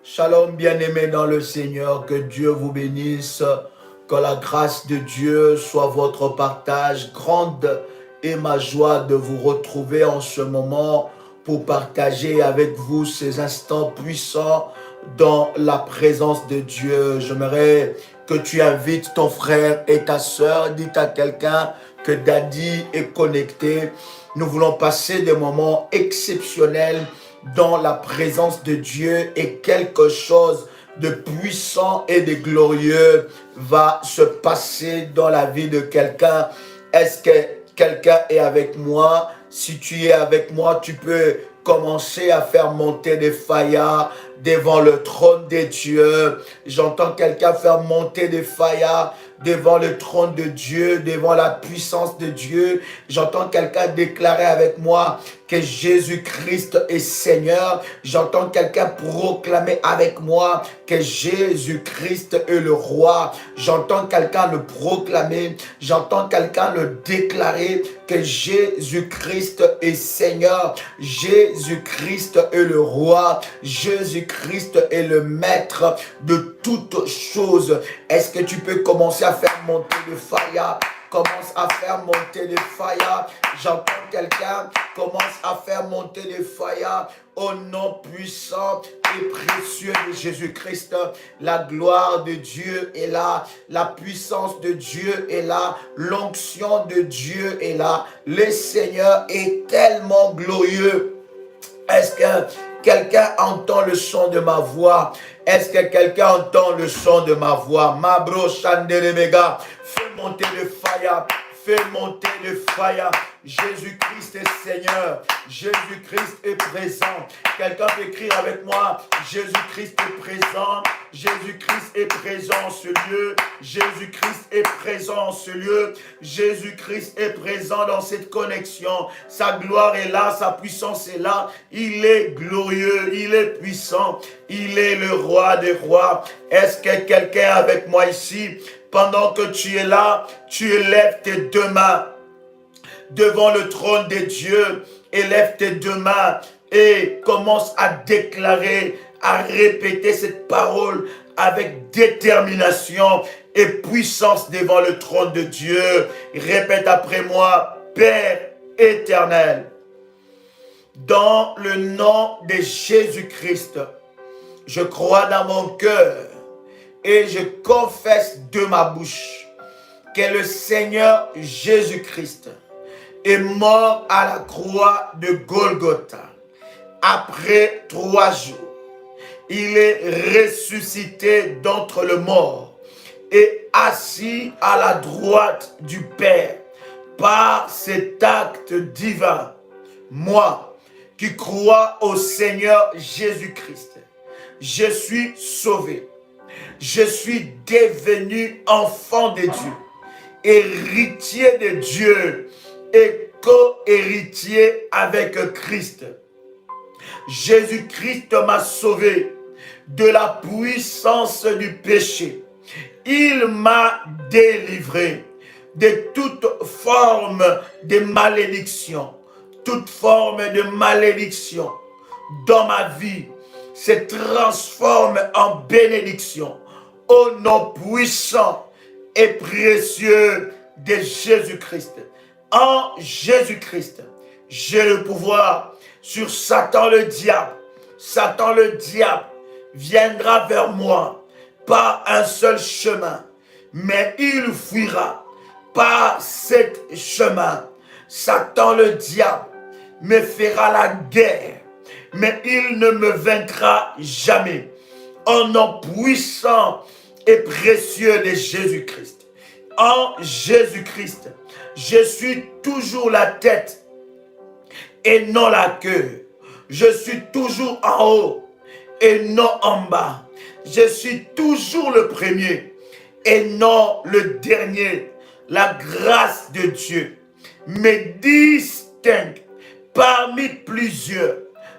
Shalom bien-aimés dans le Seigneur, que Dieu vous bénisse, que la grâce de Dieu soit votre partage. Grande est ma joie de vous retrouver en ce moment pour partager avec vous ces instants puissants dans la présence de Dieu. J'aimerais que tu invites ton frère et ta sœur, dites à quelqu'un que Daddy est connecté. Nous voulons passer des moments exceptionnels dans la présence de Dieu et quelque chose de puissant et de glorieux va se passer dans la vie de quelqu'un. Est-ce que quelqu'un est avec moi? Si tu es avec moi, tu peux commencer à faire monter des faillas devant le trône de Dieu. J'entends quelqu'un faire monter des faillas devant le trône de Dieu, devant la puissance de Dieu. J'entends quelqu'un déclarer avec moi que Jésus-Christ est Seigneur. J'entends quelqu'un proclamer avec moi que Jésus-Christ est le roi. J'entends quelqu'un le proclamer. J'entends quelqu'un le déclarer que Jésus-Christ est Seigneur. Jésus-Christ est le roi. Jésus-Christ est le maître de toutes choses. Est-ce que tu peux commencer à faire monter le faya? Commence à faire monter les faillas. J'entends quelqu'un commence à faire monter les faillas au nom puissant et précieux de Jésus-Christ. La gloire de Dieu est là. La puissance de Dieu est là. L'onction de Dieu est là. Le Seigneur est tellement glorieux. Est-ce que quelqu'un entend le son de ma voix? Est-ce que quelqu'un entend le son de ma voix? Mabro Chandelemega, fais monter le fire, fais monter le fire. Jésus-Christ est Seigneur, Jésus-Christ est présent. Quelqu'un peut écrire avec moi, Jésus-Christ est présent, Jésus-Christ est présent en ce lieu, Jésus-Christ est présent en ce lieu, Jésus-Christ est présent dans cette connexion. Sa gloire est là, sa puissance est là, il est glorieux, il est puissant, il est le roi des rois. Est-ce que quelqu'un est avec moi ici? Pendant que tu es là, tu élèves tes deux mains devant le trône de Dieu, élève tes deux mains et commence à déclarer, à répéter cette parole avec détermination et puissance devant le trône de Dieu. Répète après moi, Père éternel, dans le nom de Jésus-Christ, je crois dans mon cœur et je confesse de ma bouche que le Seigneur Jésus-Christ est mort à la croix de Golgotha. Après 3 jours, il est ressuscité d'entre les morts et assis à la droite du Père. Par cet acte divin, moi qui crois au Seigneur Jésus-Christ, je suis sauvé. Je suis devenu enfant de Dieu, héritier de Dieu et co-héritier avec Christ. Jésus-Christ m'a sauvé de la puissance du péché. Il m'a délivré de toute forme de malédiction. Toute forme de malédiction dans ma vie se transforme en bénédiction au nom puissant et précieux de Jésus-Christ. En Jésus-Christ, j'ai le pouvoir sur Satan le diable. Satan le diable viendra vers moi par un seul chemin, mais il fuira par cet chemin. Satan le diable me fera la guerre, mais il ne me vaincra jamais. Au nom puissant et précieux de Jésus-Christ. En Jésus-Christ, je suis toujours la tête et non la queue. Je suis toujours en haut et non en bas. Je suis toujours le premier et non le dernier. La grâce de Dieu me distingue parmi plusieurs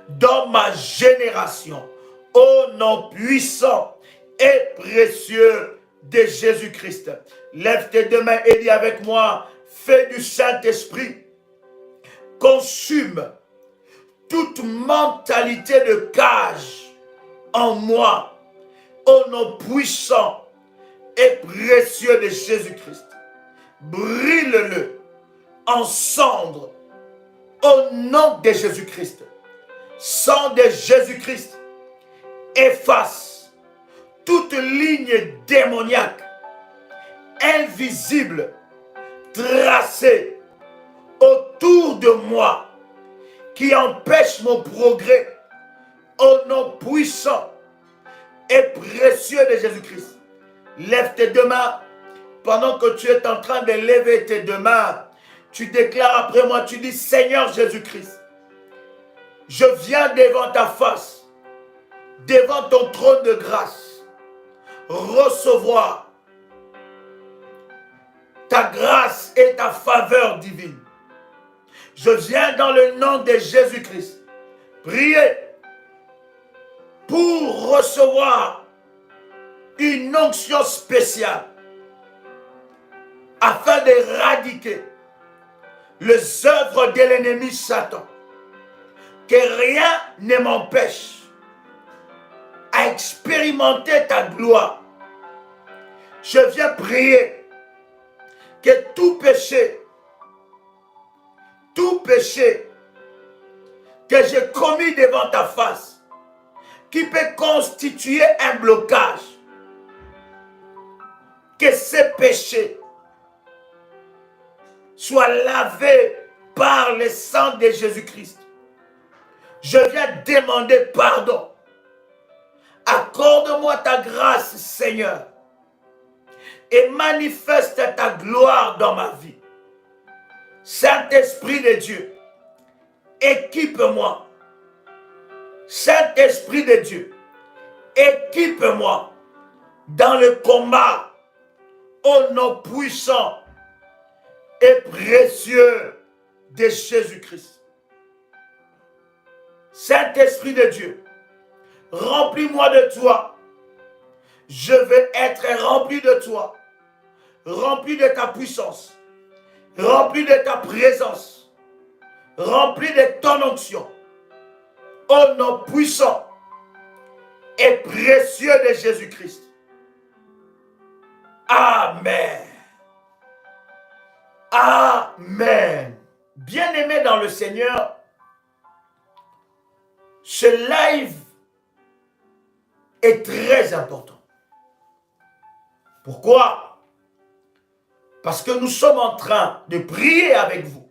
dans ma génération, au nom puissant et précieux de Jésus-Christ. Lève tes deux mains et dis avec moi, fais du Saint-Esprit, consume toute mentalité de cage en moi, au nom puissant et précieux de Jésus-Christ. Brûle-le en cendres au nom de Jésus-Christ. Sang de Jésus-Christ, efface toute ligne démoniaque, invisible, tracée autour de moi, qui empêche mon progrès, au nom puissant et précieux de Jésus-Christ. Lève tes deux mains. Pendant que tu es en train de lever tes deux mains, tu déclares après moi, tu dis, Seigneur Jésus-Christ, je viens devant ta face, devant ton trône de grâce, recevoir ta grâce et ta faveur divine. Je viens dans le nom de Jésus-Christ prier pour recevoir une onction spéciale afin d'éradiquer les œuvres de l'ennemi Satan. Que rien ne m'empêche à expérimenter ta gloire. Je viens prier que tout péché que j'ai commis devant ta face, qui peut constituer un blocage, que ces péchés soient lavés par le sang de Jésus-Christ. Je viens demander pardon. Accorde-moi ta grâce, Seigneur, et manifeste ta gloire dans ma vie. Saint-Esprit de Dieu, équipe-moi. Saint-Esprit de Dieu, équipe-moi dans le combat au nom puissant et précieux de Jésus-Christ. Saint-Esprit de Dieu, remplis-moi de toi. Je veux être rempli de toi, rempli de ta puissance, rempli de ta présence, rempli de ton onction, au nom puissant et précieux de Jésus-Christ. Amen. Amen. Bien-aimés dans le Seigneur, ce live est très important. Pourquoi? Parce que nous sommes en train de prier avec vous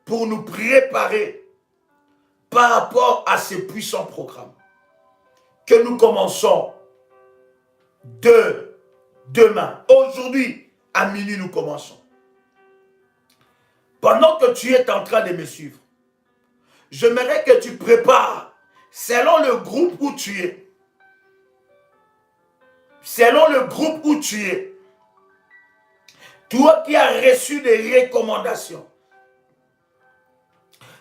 pour nous préparer par rapport à ces puissants programmes que nous commençons demain. Aujourd'hui, à minuit, nous commençons. Pendant que tu es en train de me suivre, j'aimerais que tu prépares selon le groupe où tu es. Selon le groupe où tu es. Toi qui as reçu des recommandations.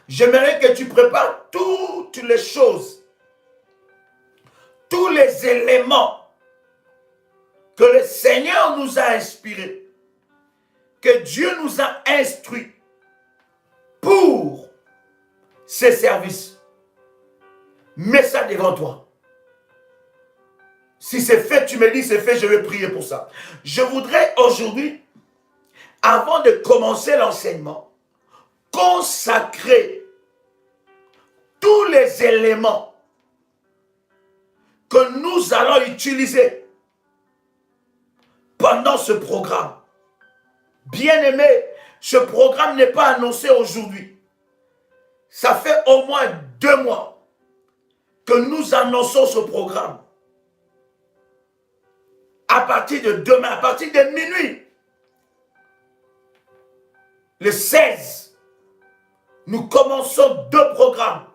J'aimerais que tu prépares toutes les choses, tous les éléments que le Seigneur nous a inspirés, que Dieu nous a instruits pour ces services. Mets ça devant toi. Si c'est fait, tu me dis c'est fait, je vais prier pour ça. Je voudrais aujourd'hui, avant de commencer l'enseignement, consacrer tous les éléments que nous allons utiliser pendant ce programme. Bien-aimé, ce programme n'est pas annoncé aujourd'hui. Ça fait au moins 2 mois que nous annonçons ce programme. À partir de demain, à partir de minuit, le 16, nous commençons 2 programmes.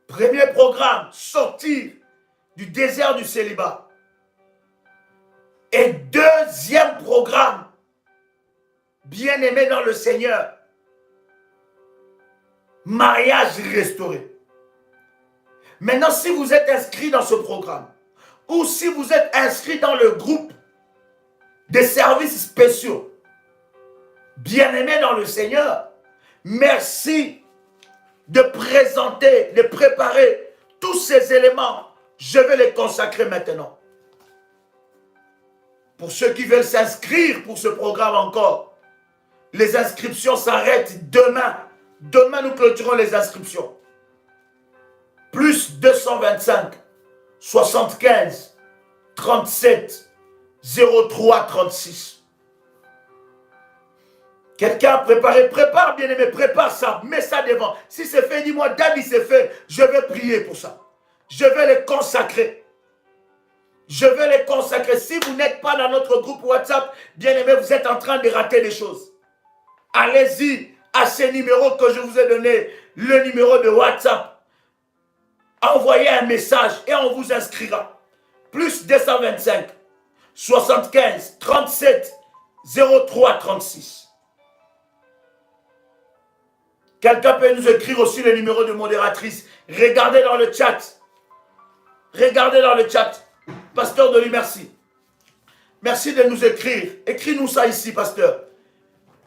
Premier programme, sortir du désert du célibat. Et deuxième programme, bien-aimé dans le Seigneur, mariage restauré. Maintenant, si vous êtes inscrit dans ce programme, ou si vous êtes inscrit dans le groupe des services spéciaux, bien-aimé dans le Seigneur, merci de présenter, de préparer tous ces éléments, je vais les consacrer maintenant. Pour ceux qui veulent s'inscrire pour ce programme encore, les inscriptions s'arrêtent demain. Demain, nous clôturons les inscriptions. Plus 225 75 37 03 36. Quelqu'un a préparé, prépare bien aimé, prépare ça, mets ça devant. Si c'est fait, dis-moi, Daddy, c'est fait, je vais prier pour ça. Je vais les consacrer. Je vais les consacrer. Si vous n'êtes pas dans notre groupe WhatsApp, bien aimé, vous êtes en train de rater des choses. Allez-y à ces numéros que je vous ai donné, le numéro de WhatsApp. Envoyez un message et on vous inscrira. Plus 225 75 37 03 36. Quelqu'un peut nous écrire aussi le numéro de modératrice. Regardez dans le chat. Regardez dans le chat. Pasteur Dolly, merci. Merci de nous écrire. Écris-nous ça ici, pasteur.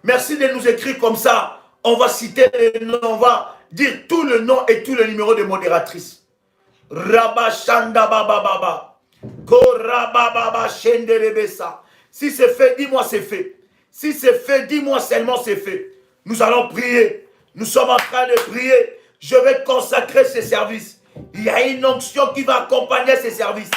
Merci de nous écrire comme ça. On va citer les noms, on va dire tout le nom et tout le numéro de modératrice. Rabba Shanda Baba Baba. Korababa Shenderebesa. Si c'est fait, dis-moi c'est fait. Si c'est fait, dis-moi seulement c'est fait. Nous allons prier. Nous sommes en train de prier. Je vais consacrer ces services. Il y a une onction qui va accompagner ces services.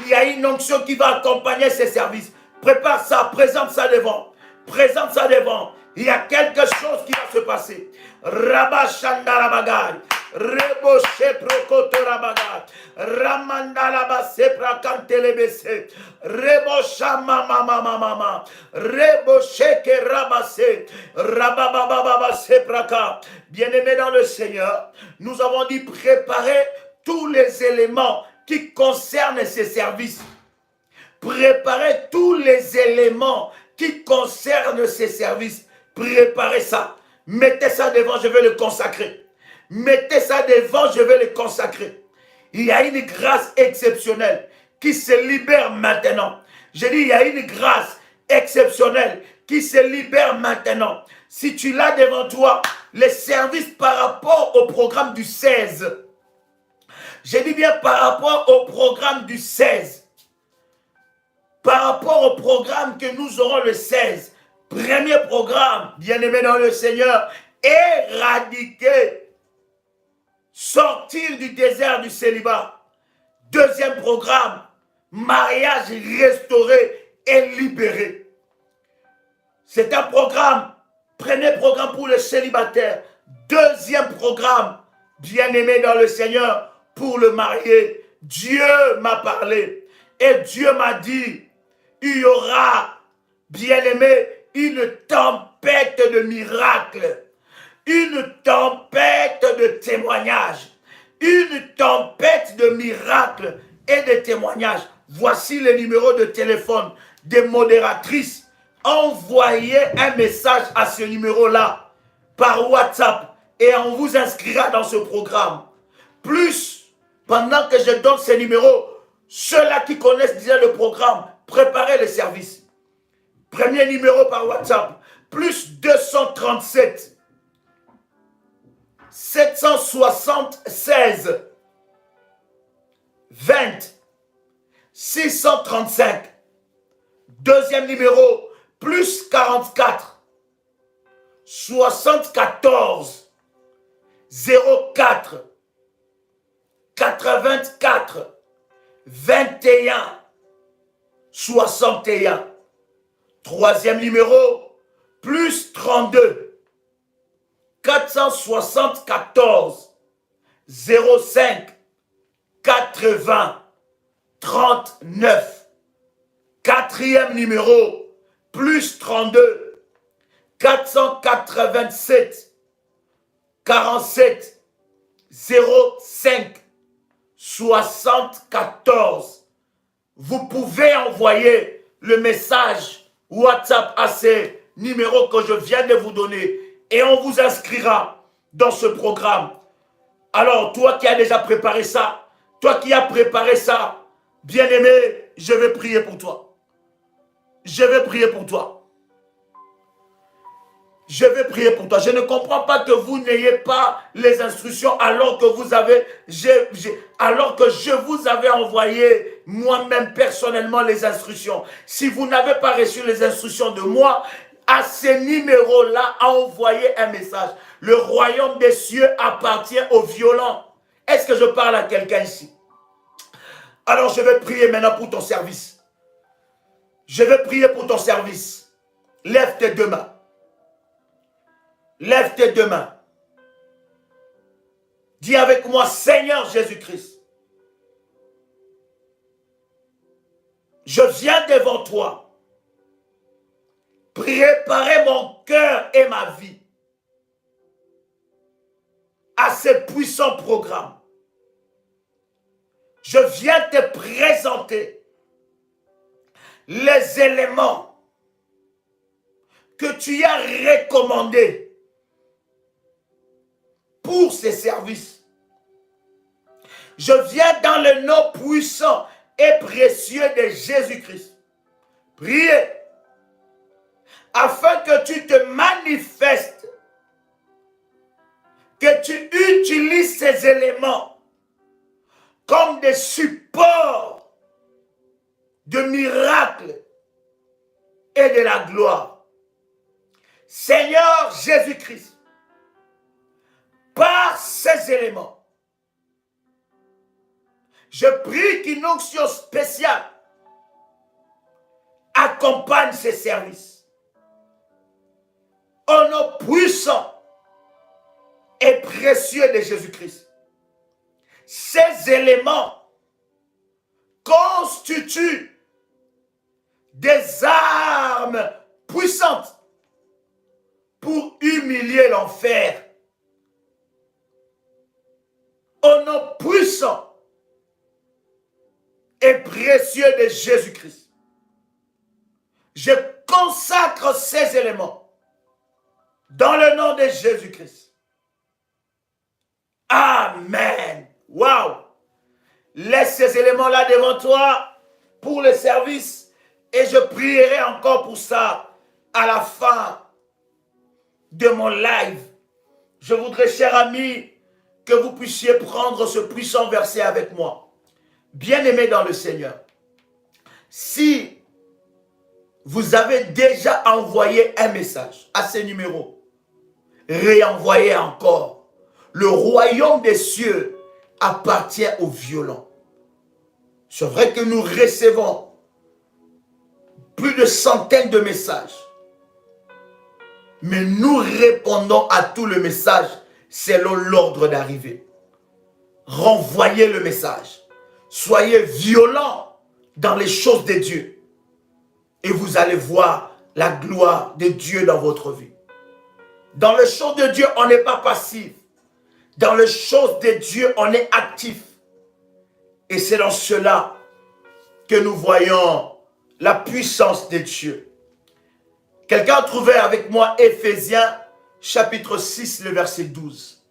Il y a une onction qui va accompagner ces services. Prépare ça, présente ça devant. Présente ça devant. Il y a quelque chose qui va se passer. Rabba Shandarabagay. Rebo Sheprokoto Rabagay. Ramandalaba Sepra Kantelebese. Rebo Shama Mama Mama. Rebo Sheke Rabase. Rabababa Sepraka. Bien-aimés dans le Seigneur, nous avons dit préparer tous les éléments qui concernent ces services. Préparer tous les éléments qui concernent ces services. Préparez ça. Mettez ça devant, je vais le consacrer. Mettez ça devant, je vais le consacrer. Il y a une grâce exceptionnelle qui se libère maintenant. Je dis, il y a une grâce exceptionnelle qui se libère maintenant. Si tu l'as devant toi, les services par rapport au programme du 16. Je dis bien par rapport au programme du 16. Par rapport au programme que nous aurons le 16. Premier programme, bien-aimé dans le Seigneur, éradiquer. Sortir du désert du célibat. Deuxième programme, mariage restauré et libéré. C'est un programme, premier programme pour les célibataires. Deuxième programme, bien-aimé dans le Seigneur, pour le marié. Dieu m'a parlé et Dieu m'a dit, il y aura, bien-aimé, une tempête de miracles. Une tempête de témoignages, une tempête de miracles et de témoignages. Voici le numéro de téléphone des modératrices. Envoyez un message à ce numéro-là par WhatsApp et on vous inscrira dans ce programme. Plus, pendant que je donne ces numéros, ceux-là qui connaissent déjà le programme, préparez le service. Premier numéro par WhatsApp, plus 237 776 20 635. Deuxième numéro, plus 44 74 04 84 21 61. Troisième numéro, plus 32 474 05 80 39. Quatrième numéro, plus 32 487 47 05 74. Vous pouvez envoyer le message WhatsApp à ces numéros que je viens de vous donner et on vous inscrira dans ce programme. Alors, toi qui as déjà préparé ça, toi qui as préparé ça, bien-aimé, je vais prier pour toi. Je vais prier pour toi. Je vais prier pour toi. Je ne comprends pas que vous n'ayez pas les instructions alors que vous avez, alors que je vous avais envoyé moi-même personnellement les instructions. Si vous n'avez pas reçu les instructions de moi, à ce numéro-là, envoyez un message. Le royaume des cieux appartient aux violents. Est-ce que je parle à quelqu'un ici? Alors je vais prier maintenant pour ton service. Je vais prier pour ton service. Lève tes deux mains. Lève tes deux mains. Dis avec moi, Seigneur Jésus-Christ, je viens devant toi, préparer mon cœur et ma vie à ce puissant programme. Je viens te présenter les éléments que tu as recommandés pour ces services. Je viens dans le nom puissant et précieux de Jésus-Christ prier afin que tu te manifestes, que tu utilises ces éléments comme des supports de miracles et de la gloire. Seigneur Jésus-Christ, par ces éléments, je prie qu'une onction spéciale accompagne ces services. Au nom puissant et précieux de Jésus-Christ, ces éléments constituent des armes puissantes pour humilier l'enfer. Au nom puissant et précieux de Jésus-Christ, je consacre ces éléments dans le nom de Jésus-Christ. Amen. Waouh. Laisse ces éléments-là devant toi pour le service et je prierai encore pour ça à la fin de mon live. Je voudrais, cher ami, que vous puissiez prendre ce puissant verset avec moi. Bien-aimés dans le Seigneur, si vous avez déjà envoyé un message à ce numéro, réenvoyez encore. Le royaume des cieux appartient aux violents. C'est vrai que nous recevons plus de centaines de messages, mais nous répondons à tout le message selon l'ordre d'arrivée. Renvoyez le message. Soyez violents dans les choses de Dieu. Et vous allez voir la gloire de Dieu dans votre vie. Dans les choses de Dieu, on n'est pas passif. Dans les choses de Dieu, on est actif. Et c'est dans cela que nous voyons la puissance de Dieu. Quelqu'un a trouvé avec moi Éphésiens chapitre 6, le verset 12.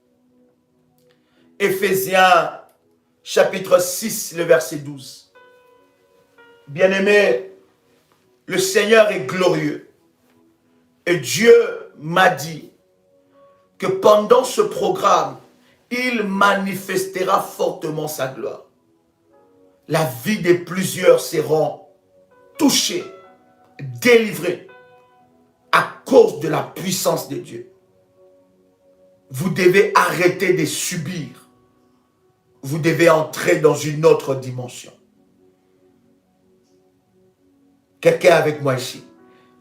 Éphésiens chapitre 6, le verset 12. Bien-aimé, le Seigneur est glorieux. Et Dieu m'a dit que pendant ce programme, il manifestera fortement sa gloire. La vie de plusieurs seront touchées, délivrées à cause de la puissance de Dieu. Vous devez arrêter de subir. Vous devez entrer dans une autre dimension. Quelqu'un avec moi ici.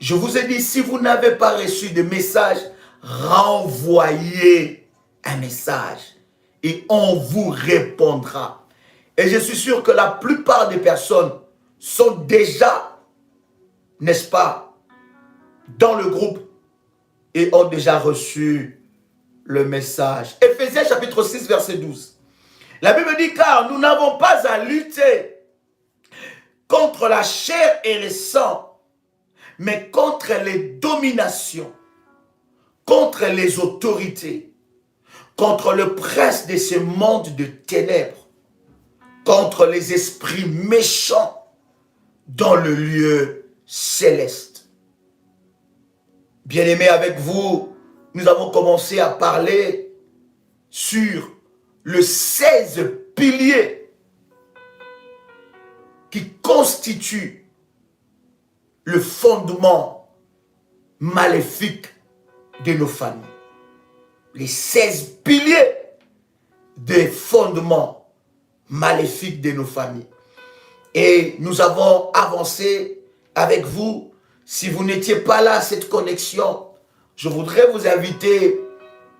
Je vous ai dit, si vous n'avez pas reçu de message, renvoyez un message et on vous répondra. Et je suis sûr que la plupart des personnes sont déjà, n'est-ce pas, dans le groupe et ont déjà reçu le message. Éphésiens chapitre 6, verset 12. La Bible dit, car nous n'avons pas à lutter contre la chair et le sang, mais contre les dominations, contre les autorités, contre le prince de ce monde de ténèbres, contre les esprits méchants dans le lieu céleste. Bien-aimés, avec vous, nous avons commencé à parler sur le 16 piliers qui constituent le fondement maléfique de nos familles. Les 16 piliers des fondements maléfiques de nos familles. Et nous avons avancé avec vous. Si vous n'étiez pas là à cette connexion, je voudrais vous inviter,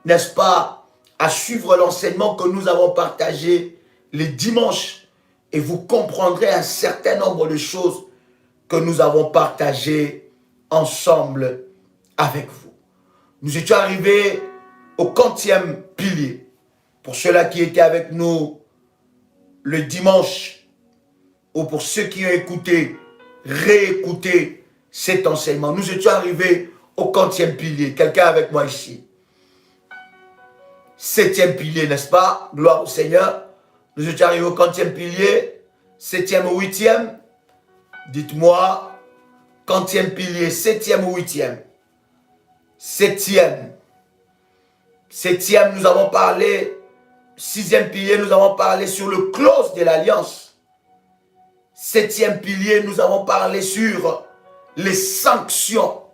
n'est-ce pas, à suivre l'enseignement que nous avons partagé les dimanches. Et vous comprendrez un certain nombre de choses que nous avons partagées ensemble avec vous. Nous étions arrivés au 40e pilier. Pour ceux-là qui étaient avec nous le dimanche, ou pour ceux qui ont écouté, réécouté cet enseignement, nous étions arrivés au 40e pilier. Quelqu'un avec moi ici? 7e pilier, n'est-ce pas? Gloire au Seigneur. Nous étions arrivés au 40e pilier. 7e ou 8e? Dites-moi. 40e pilier, 7e ou 8e? 7e. 7e, nous avons parlé. 6e pilier, nous avons parlé sur le clause de l'alliance. 7e pilier, nous avons parlé sur les sanctions.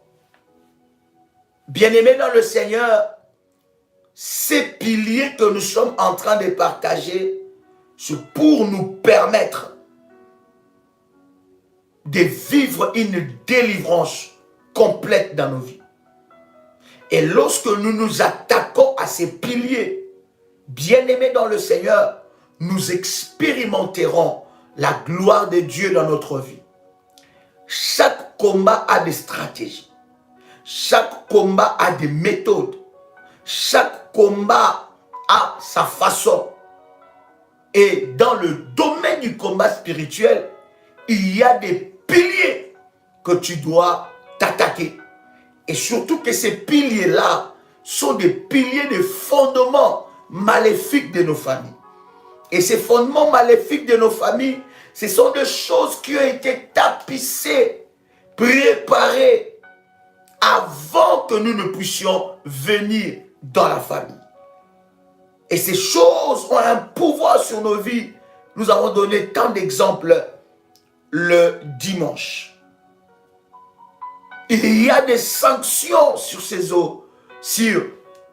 Bien-aimés dans le Seigneur, ces piliers que nous sommes en train de partager, c'est pour nous permettre de vivre une délivrance complète dans nos vies. Et lorsque nous nous attaquons à ces piliers, bien-aimés dans le Seigneur, nous expérimenterons la gloire de Dieu dans notre vie. Chaque combat a des stratégies. Chaque combat a des méthodes. Chaque combat a sa façon. Et dans le domaine du combat spirituel, il y a des piliers que tu dois t'attaquer. Et surtout que ces piliers-là sont des piliers de fondements maléfiques de nos familles. Et ces fondements maléfiques de nos familles, ce sont des choses qui ont été tapissées, préparées avant que nous ne puissions venir dans la famille. Et ces choses ont un pouvoir sur nos vies. Nous avons donné tant d'exemples le dimanche. Il y a des sanctions sur ces eaux, sur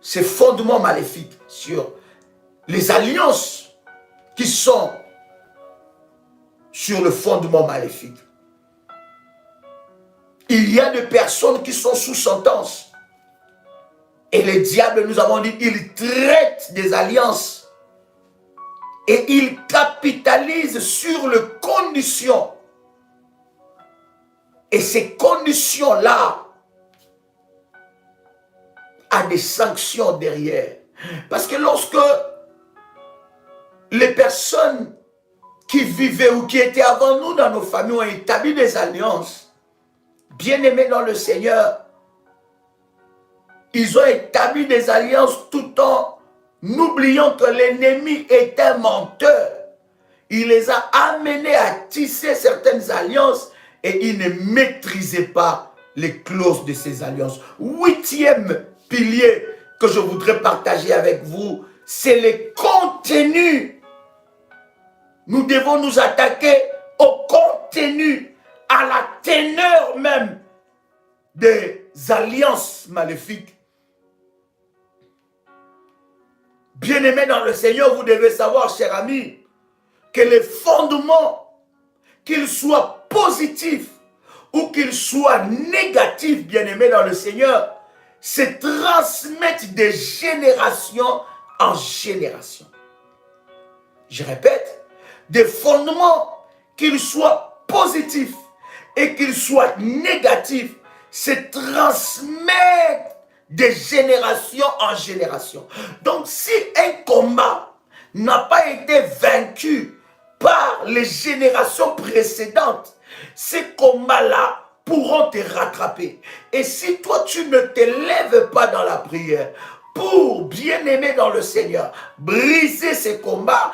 ces fondements maléfiques, sur les alliances qui sont sur le fondement maléfique. Il y a des personnes qui sont sous sentence. Et le diable, nous avons dit, il traite des alliances. Et il capitalise sur les conditions. Et ces conditions-là ont des sanctions derrière. Parce que lorsque les personnes qui vivaient ou qui étaient avant nous dans nos familles ont établi des alliances, bien-aimés dans le Seigneur, ils ont établi des alliances tout en oubliant que l'ennemi est un menteur. Il les a amenés à tisser certaines alliances et ils ne maîtrisaient pas les clauses de ces alliances. 8e pilier que je voudrais partager avec vous, c'est le contenu. Nous devons nous attaquer au contenu, à la teneur même des alliances maléfiques. Bien-aimés dans le Seigneur, vous devez savoir, chers amis, que les fondements, qu'ils soient positifs ou qu'ils soient négatifs, bien-aimés dans le Seigneur, se transmettent de génération en génération. Je répète, des fondements, qu'ils soient positifs et qu'ils soient négatifs, se transmettent de génération en génération. Donc, si un combat n'a pas été vaincu par les générations précédentes, ces combats-là pourront te rattraper. Et si toi, tu ne te lèves pas dans la prière pour, bien aimer dans le Seigneur, briser ces combats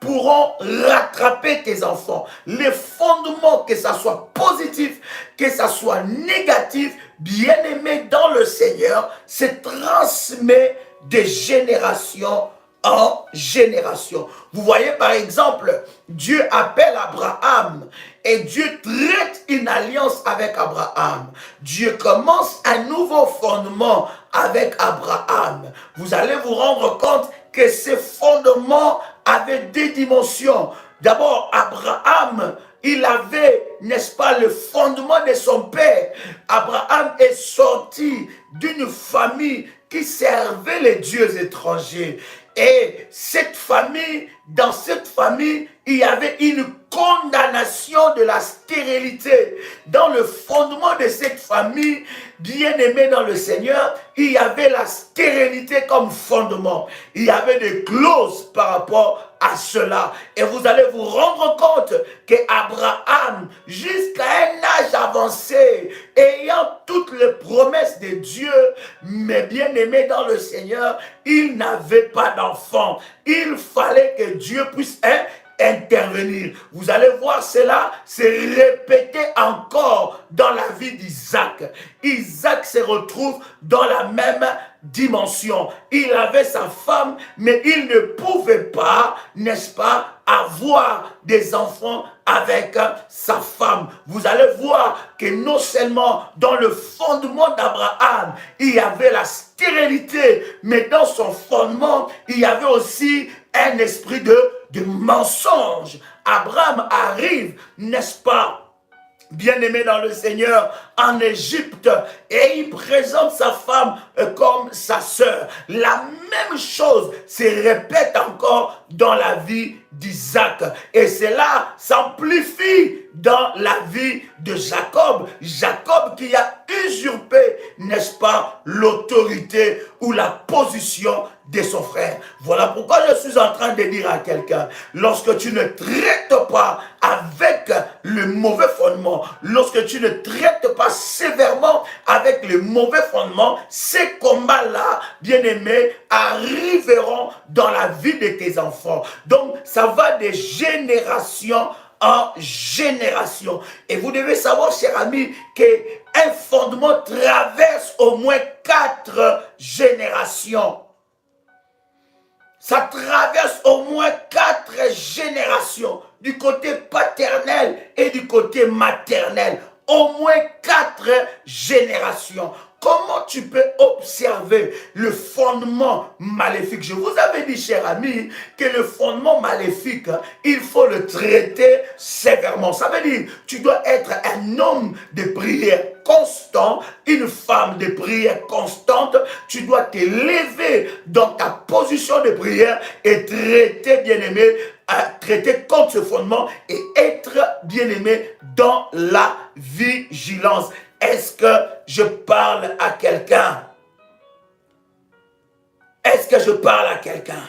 pourront rattraper tes enfants. Les fondements, que ça soit positif, que ça soit négatif, bien-aimé dans le Seigneur, se transmet de génération en génération. Vous voyez par exemple, Dieu appelle Abraham et Dieu traite une alliance avec Abraham. Dieu commence un nouveau fondement avec Abraham. Vous allez vous rendre compte que ces fondements avaient des dimensions. D'abord, Abraham, il avait, n'est-ce pas, le fondement de son père. Abraham est sorti d'une famille qui servait les dieux étrangers. Et cette famille, dans cette famille, il y avait une condamnation de la stérilité. Dans le fondement de cette famille, bien-aimée dans le Seigneur, il y avait la stérilité comme fondement. Il y avait des clauses par rapport à cela. Et vous allez vous rendre compte qu'Abraham, jusqu'à un âge avancé, ayant toutes les promesses de Dieu, mais bien-aimé dans le Seigneur, il n'avait pas d'enfant. Il fallait que Dieu puisse intervenir. Vous allez voir cela se répéter encore dans la vie d'Isaac. Isaac se retrouve dans la même dimension. Il avait sa femme, mais il ne pouvait pas, n'est-ce pas, avoir des enfants avec sa femme. Vous allez voir que non seulement dans le fondement d'Abraham, il y avait la stérilité, mais dans son fondement, il y avait aussi un esprit de mensonge. Abraham arrive, n'est-ce pas, bien-aimé dans le Seigneur, en Égypte, et il présente sa femme comme sa sœur. La même chose se répète encore dans la vie d'Isaac. Et cela s'amplifie dans la vie de Jacob. Jacob qui a usurpé, n'est-ce pas, l'autorité ou la position de son frère. Voilà pourquoi je suis en train de dire à quelqu'un, lorsque tu ne traites pas avec le mauvais fondement, lorsque tu ne traites pas sévèrement avec le mauvais fondement, ces combats-là, bien-aimés, arriveront dans la vie de tes enfants. Donc, ça va de génération en génération. Et vous devez savoir, cher ami, qu'un fondement traverse au moins 4 générations. Ça traverse au moins 4 générations, du côté paternel et du côté maternel. Au moins 4 générations. Comment tu peux observer le fondement maléfique? Je vous avais dit, cher ami, que le fondement maléfique, il faut le traiter sévèrement. Ça veut dire, tu dois être un homme de prière constant, une femme de prière constante. Tu dois te lever dans ta position de prière et traiter, bien-aimé, traiter contre ce fondement et être, bien-aimé, dans la vigilance. Est-ce que je parle à quelqu'un? Est-ce que je parle à quelqu'un?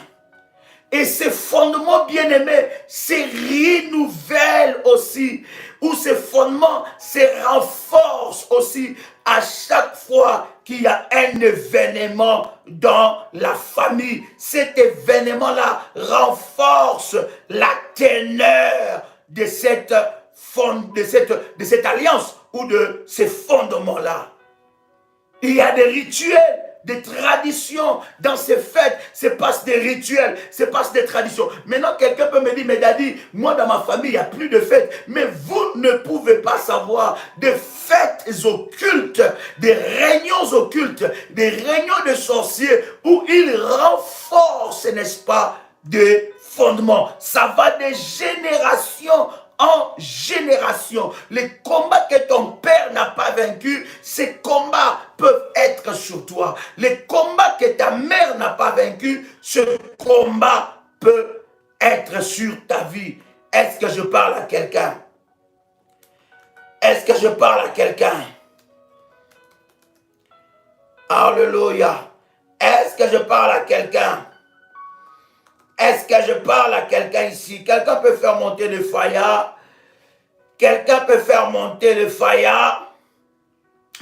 Et ces fondements bien-aimés se renouvellent aussi, ou ces fondements se renforcent aussi à chaque fois qu'il y a un événement dans la famille. Cet événement-là renforce la teneur de cette alliance ou de ces fondements-là. Il y a des rituels, des traditions dans ces fêtes. C'est pas des rituels, c'est pas des traditions. Maintenant, quelqu'un peut me dire, mais Daddy, moi dans ma famille, il n'y a plus de fêtes. Mais vous ne pouvez pas savoir des fêtes occultes, des réunions occultes, des réunions de sorciers où ils renforcent, n'est-ce pas, des fondements. Ça va des générations en génération. Les combats que ton père n'a pas vaincus, ces combats peuvent être sur toi. Les combats que ta mère n'a pas vaincus, ce combat peut être sur ta vie. Est-ce que je parle à quelqu'un? Est-ce que je parle à quelqu'un? Alléluia. Est-ce que je parle à quelqu'un? Est-ce que je parle à quelqu'un ici? Quelqu'un peut faire monter le faya? Quelqu'un peut faire monter le faya?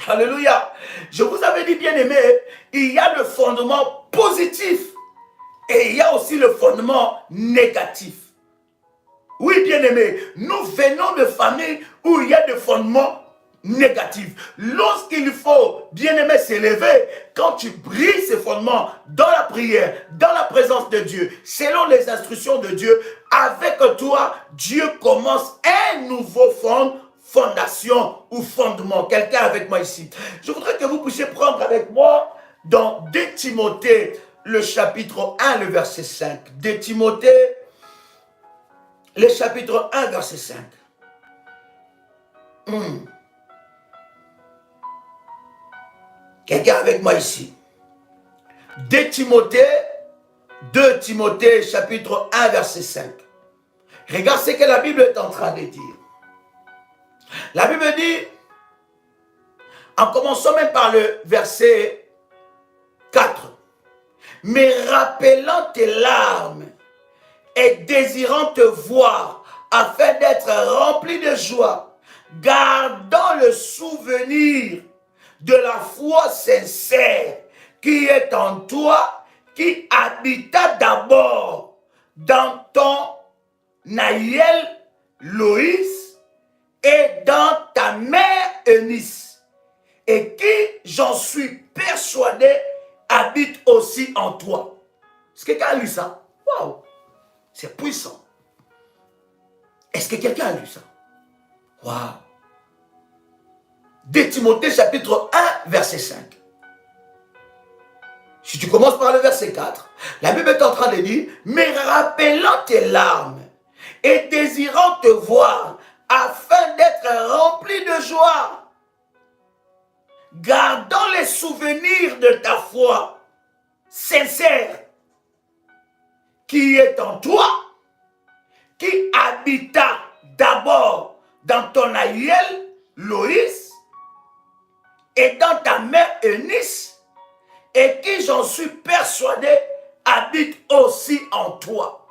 Alléluia. Je vous avais dit, bien aimé, il y a le fondement positif et il y a aussi le fondement négatif. bien-aimés, nous venons de familles où il y a des fondements négatifs. Lorsqu'il faut, bien-aimé, s'élever, quand tu brises ces fondements dans la prière, dans la présence de Dieu, selon les instructions de Dieu, avec toi, Dieu commence un nouveau fondation ou fondement. Quelqu'un avec moi ici. Je voudrais que vous puissiez prendre avec moi dans 2 Timothée, le chapitre 1, le verset 5. 2 Timothée, le chapitre 1, verset 5. Quelqu'un avec moi ici. 2 Timothée, chapitre 1, verset 5. Regarde ce que la Bible est en train de dire. La Bible dit, en commençant même par le verset 4, mais rappelant tes larmes et désirant te voir, afin d'être rempli de joie, gardant le souvenir de la foi sincère qui est en toi, qui habita d'abord dans ton aïeul Loïs et dans ta mère Eunice, et qui, j'en suis persuadé, habite aussi en toi. Est-ce que quelqu'un a lu ça? Waouh! C'est puissant. Est-ce que quelqu'un a lu ça? Waouh! 2 Timothée chapitre 1, verset 5. Si tu commences par le verset 4, la Bible est en train de dire, mais rappelant tes larmes et désirant te voir, afin d'être rempli de joie, gardant les souvenirs de ta foi sincère, qui est en toi, qui habita d'abord dans ton aïeul Loïs et dans ta mère Eunice, et qui, j'en suis persuadé, habite aussi en toi.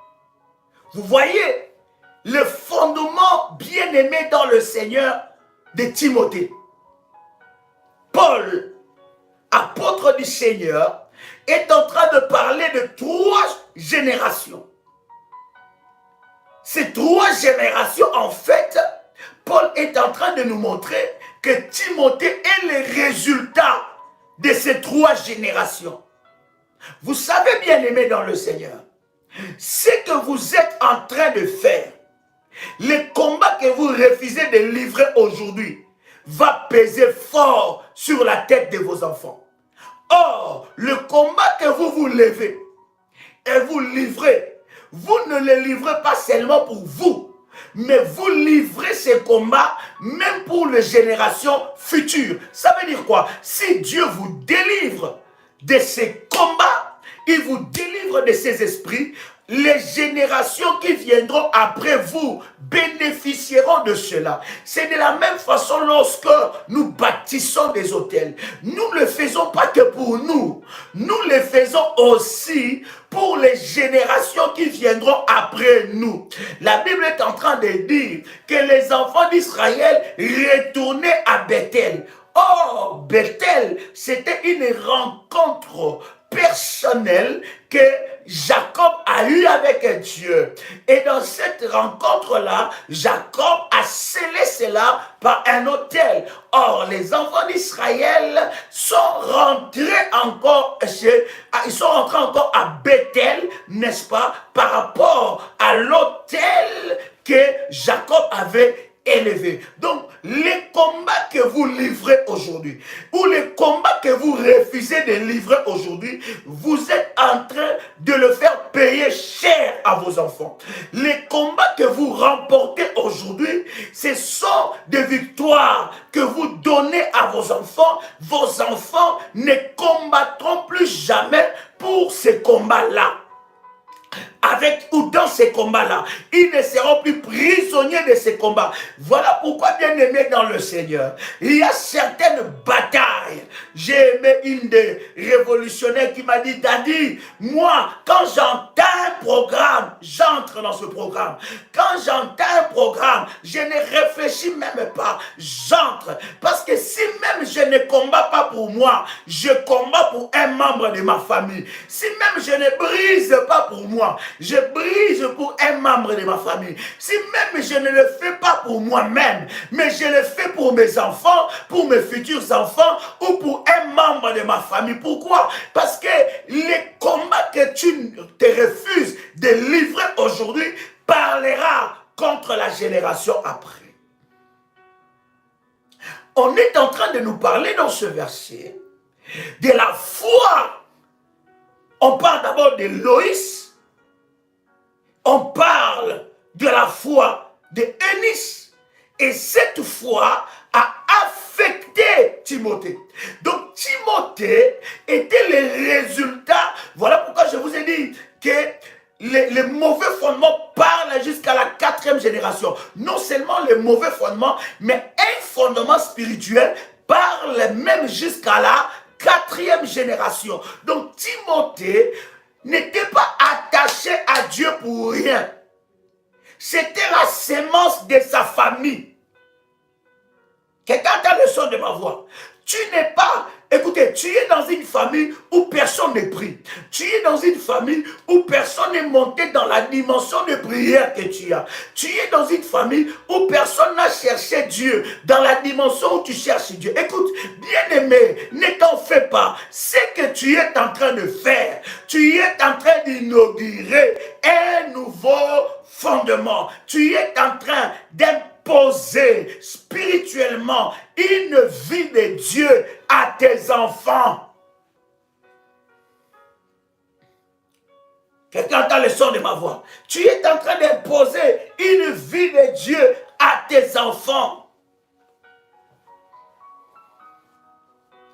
Vous voyez le fondement bien-aimé dans le Seigneur de Timothée. Paul, apôtre du Seigneur, est en train de parler de 3 générations. Ces 3 générations, en fait, Paul est en train de nous montrer que Timothée est le résultat de ces 3 générations. Vous savez, bien-aimés dans le Seigneur, ce que vous êtes en train de faire, le combat que vous refusez de livrer aujourd'hui, va peser fort sur la tête de vos enfants. Or, le combat que vous levez et vous livrez, vous ne le livrez pas seulement pour vous, mais vous livrez ces combats même pour les générations futures. Ça veut dire quoi? Si Dieu vous délivre de ces combats, il vous délivre de ces esprits, les générations qui viendront après vous bénéficieront de cela. C'est de la même façon lorsque nous bâtissons des hôtels. Nous ne le faisons pas que pour nous. Nous le faisons aussi pour les générations qui viendront après nous. La Bible est en train de dire que les enfants d'Israël retournaient à Bethel. Or, Bethel, c'était une rencontre personnelle que Jacob a eu avec Dieu. Et dans cette rencontre-là, Jacob a scellé cela par un autel. Or, les enfants d'Israël sont rentrés encore à Bethel, n'est-ce pas, par rapport à l'autel que Jacob avait élevé. Donc, les combats que vous livrez aujourd'hui, ou les combats que vous refusez de livrer aujourd'hui, vous êtes en train de le faire payer cher à vos enfants. Les combats que vous remportez aujourd'hui, ce sont des victoires que vous donnez à vos enfants. Vos enfants ne combattront plus jamais pour ces combats-là. Avec ou dans ces combats-là, ils ne seront plus prisonniers de ces combats. Voilà pourquoi, bien aimé dans le Seigneur, il y a certaines batailles. J'ai aimé une des révolutionnaires qui m'a dit, Daddy, moi, quand j'entends un programme, j'entre dans ce programme. Quand j'entends un programme, je ne réfléchis même pas, j'entre. Parce que si même je ne combats pas pour moi, je combats pour un membre de ma famille. Si même je ne brise pas pour moi, je brise pour un membre de ma famille, si même je ne le fais pas pour moi-même, mais je le fais pour mes enfants, pour mes futurs enfants ou pour un membre de ma famille. Pourquoi? Parce que les combats que tu te refuses de livrer aujourd'hui parlera contre la génération après. On est en train de nous parler dans ce verset de la foi. On parle d'abord de Loïs, on parle de la foi de Eunice, et cette foi a affecté Timothée. Donc Timothée était le résultat, voilà pourquoi je vous ai dit que les mauvais fondements parlent jusqu'à la 4e génération. Non seulement les mauvais fondements, mais un fondement spirituel parle même jusqu'à la 4e génération. Donc Timothée n'était pas attaché à Dieu pour rien. C'était la sémence de sa famille. Quelqu'un entend le son de ma voix. Tu n'es pas, écoutez, tu es dans une famille où personne ne prie. Tu es dans une famille où personne n'est monté dans la dimension de prière que tu as. Tu es dans une famille où personne n'a cherché Dieu, dans la dimension où tu cherches Dieu. Écoute, bien-aimé, ne t'en fais pas. Ce que tu es en train de faire, tu es en train d'inaugurer un nouveau fondement. Tu es en train d'imposer spirituellement une vie de Dieu à tes enfants. Quelqu'un entend le son de ma voix. Tu es en train d'imposer une vie de Dieu à tes enfants.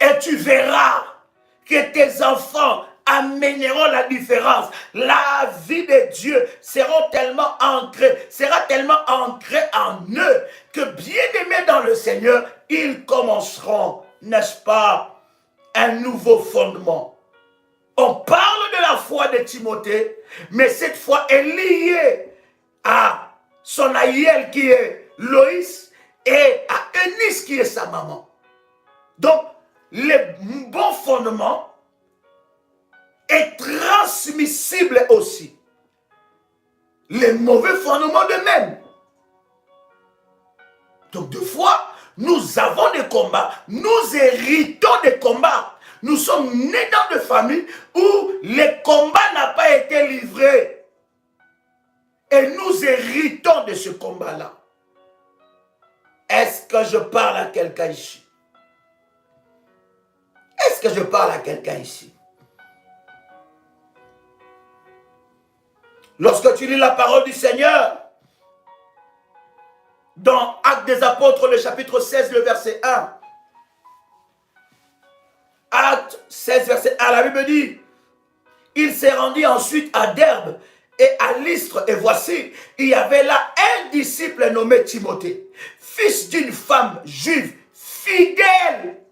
Et tu verras que tes enfants amèneront la différence. La vie de Dieu sera tellement ancrée en eux que bien aimés dans le Seigneur, ils commenceront, n'est-ce pas, un nouveau fondement. On parle de la foi de Timothée, mais cette foi est liée à son aïeul qui est Loïs et à Eunice qui est sa maman. Donc, le bon fondement est transmissible aussi. Les mauvais fondements de même. Donc, deux fois, nous avons des combats, nous héritons des combats. Nous sommes nés dans des familles où le combat n'a pas été livré. Et nous héritons de ce combat-là. Est-ce que je parle à quelqu'un ici? Est-ce que je parle à quelqu'un ici? Lorsque tu lis la parole du Seigneur, dans Actes des Apôtres, le chapitre 16, le verset 1, Actes 16, verset 1, la Bible dit, il s'est rendu ensuite à Derbe et à Lystre, et voici, il y avait là un disciple nommé Timothée, fils d'une femme juive, fidèle,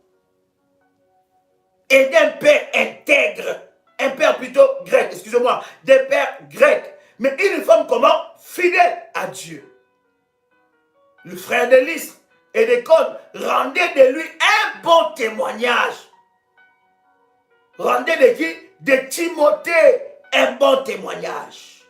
et d'un père intègre, un père plutôt grec, excusez-moi, d'un père grec, mais une femme comment? Fidèle à Dieu. Le frère de Lystre et d'Icône rendait de lui un bon témoignage. Rendait de qui? De Timothée un bon témoignage.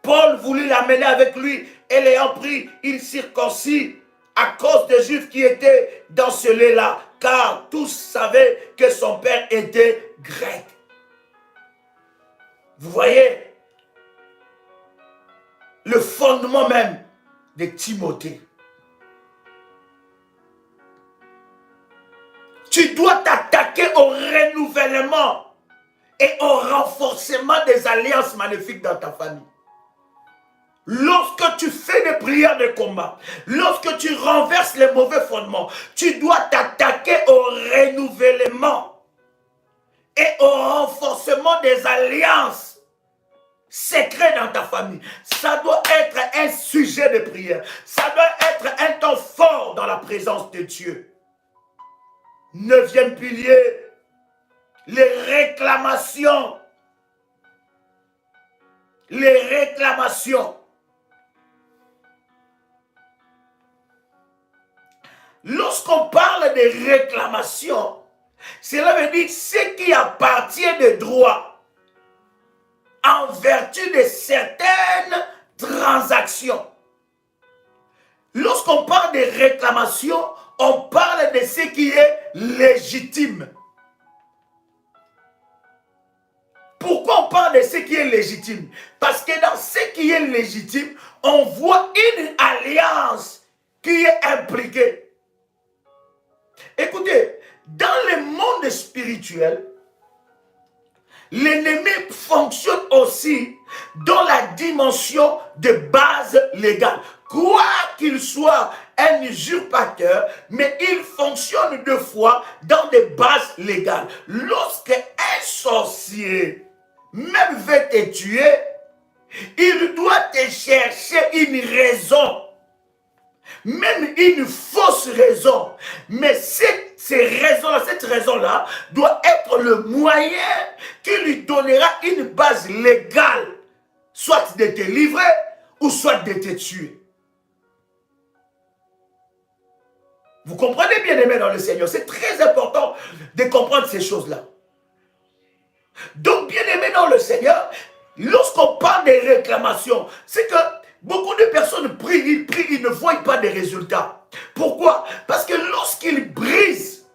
Paul voulut l'amener avec lui et l'ayant pris, il circoncit à cause des Juifs qui étaient dans ce lieu-là, car tous savaient que son père était grec. Vous voyez le fondement même de Timothée. Tu dois t'attaquer au renouvellement et au renforcement des alliances magnifiques dans ta famille. Lorsque tu fais des prières de combat, lorsque tu renverses les mauvais fondements, tu dois t'attaquer au renouvellement et au renforcement des alliances secrètes dans ta famille. Ça doit être un sujet de prière. Ça doit être un temps fort dans la présence de Dieu. 9e pilier, les réclamations. Les réclamations. Lorsqu'on parle de réclamations, cela veut dire ce qui appartient de droit en vertu de certaines transactions. Lorsqu'on parle de réclamation, on parle de ce qui est légitime. Pourquoi on parle de ce qui est légitime? Parce que dans ce qui est légitime, on voit une alliance qui est impliquée. Écoutez, dans le monde spirituel, l'ennemi fonctionne aussi dans la dimension de base légale. Quoi qu'il soit un usurpateur, mais il fonctionne deux fois dans des bases légales. Lorsque un sorcier même veut te tuer, il doit te chercher une raison, même une fausse raison. Mais cette raison-là doit être le moyen qui lui donnera une base légale, soit de te livrer ou soit de te tuer. Vous comprenez, bien aimé dans le Seigneur, c'est très important de comprendre ces choses-là. Donc, bien aimé dans le Seigneur, lorsqu'on parle des réclamations, c'est que beaucoup de personnes prient, ils ne voient pas de résultats. Pourquoi? Parce que lorsqu'ils brisent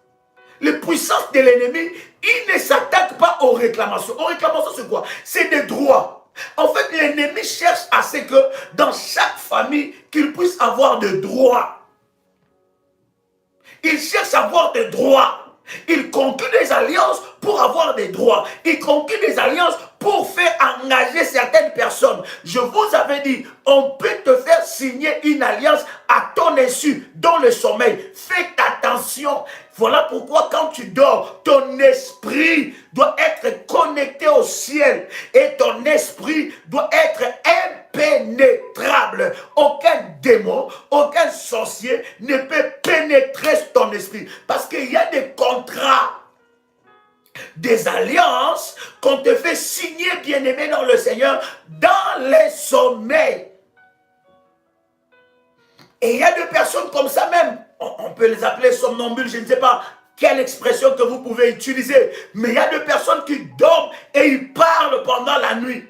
les puissances de l'ennemi, ils ne s'attaquent pas aux réclamations. Aux réclamations, c'est quoi? C'est des droits. En fait, l'ennemi cherche à ce que dans chaque famille, qu'il puisse avoir des droits. Il cherche à avoir des droits. Il conclut des alliances pour avoir des droits. Il conclut des alliances pour faire engager certaines personnes. Je vous avais dit, on peut te faire signer une alliance à ton insu dans le sommeil. Faites attention. Voilà pourquoi quand tu dors, ton esprit doit être connecté au ciel et ton esprit doit être impénétrable. Aucun démon, aucun sorcier ne peut pénétrer ton esprit parce qu'il y a des contrats, des alliances qu'on te fait signer, bien-aimé dans le Seigneur, dans les sommeils. Et il y a des personnes comme ça même, on peut les appeler somnambules, je ne sais pas quelle expression que vous pouvez utiliser, mais il y a des personnes qui dorment et ils parlent pendant la nuit.